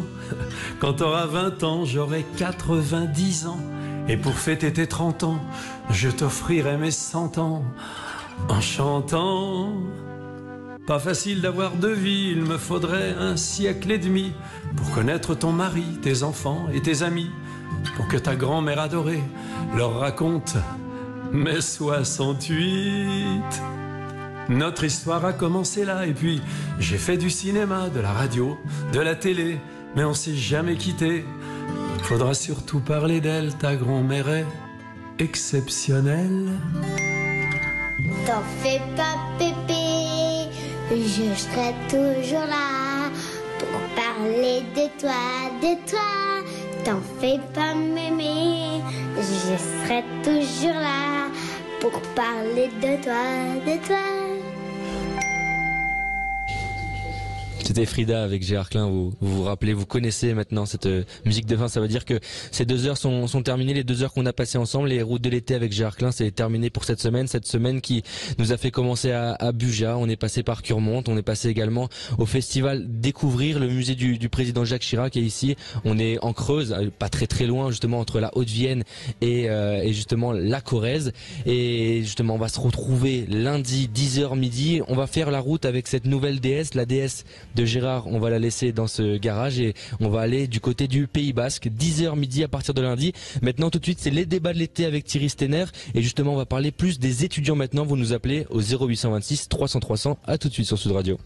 Quand t'auras 20 ans, j'aurai 90 ans. Et pour fêter tes 30 ans, je t'offrirai mes 100 ans en chantant. Pas facile d'avoir 2 vies, il me faudrait 1 siècle et demi pour connaître ton mari, tes enfants et tes amis, pour que ta grand-mère adorée leur raconte mes 68. Notre histoire a commencé là, et puis j'ai fait du cinéma, de la radio, de la télé, mais on s'est jamais quitté. Faudra surtout parler d'elle, ta grand-mère est exceptionnelle. T'en fais pas, pépé. Je serai toujours là pour parler de toi. T'en fais pas, mémé. Je serai toujours là pour parler de toi. C'était Frida avec Gérard Klein, vous rappelez, vous connaissez maintenant cette musique de fin. Ça veut dire que ces 2 heures sont terminées, les 2 heures qu'on a passées ensemble. Les routes de l'été avec Gérard Klein, c'est terminé pour cette semaine qui nous a fait commencer à Buja. On est passé par Curmont, on est passé également au festival Découvrir, le musée du président Jacques Chirac est ici. On est en Creuse, pas très loin justement entre la Haute-Vienne et justement la Corrèze. Et justement on va se retrouver lundi 10h midi. On va faire la route avec cette nouvelle DS, la DS de Gérard. On va la laisser dans ce garage et on va aller du côté du Pays Basque, 10h midi à partir de lundi. Maintenant tout de suite c'est les débats de l'été avec Thierry Stenner, et justement on va parler plus des étudiants maintenant. Vous nous appelez au 0826 300 300. À tout de suite sur Sud Radio.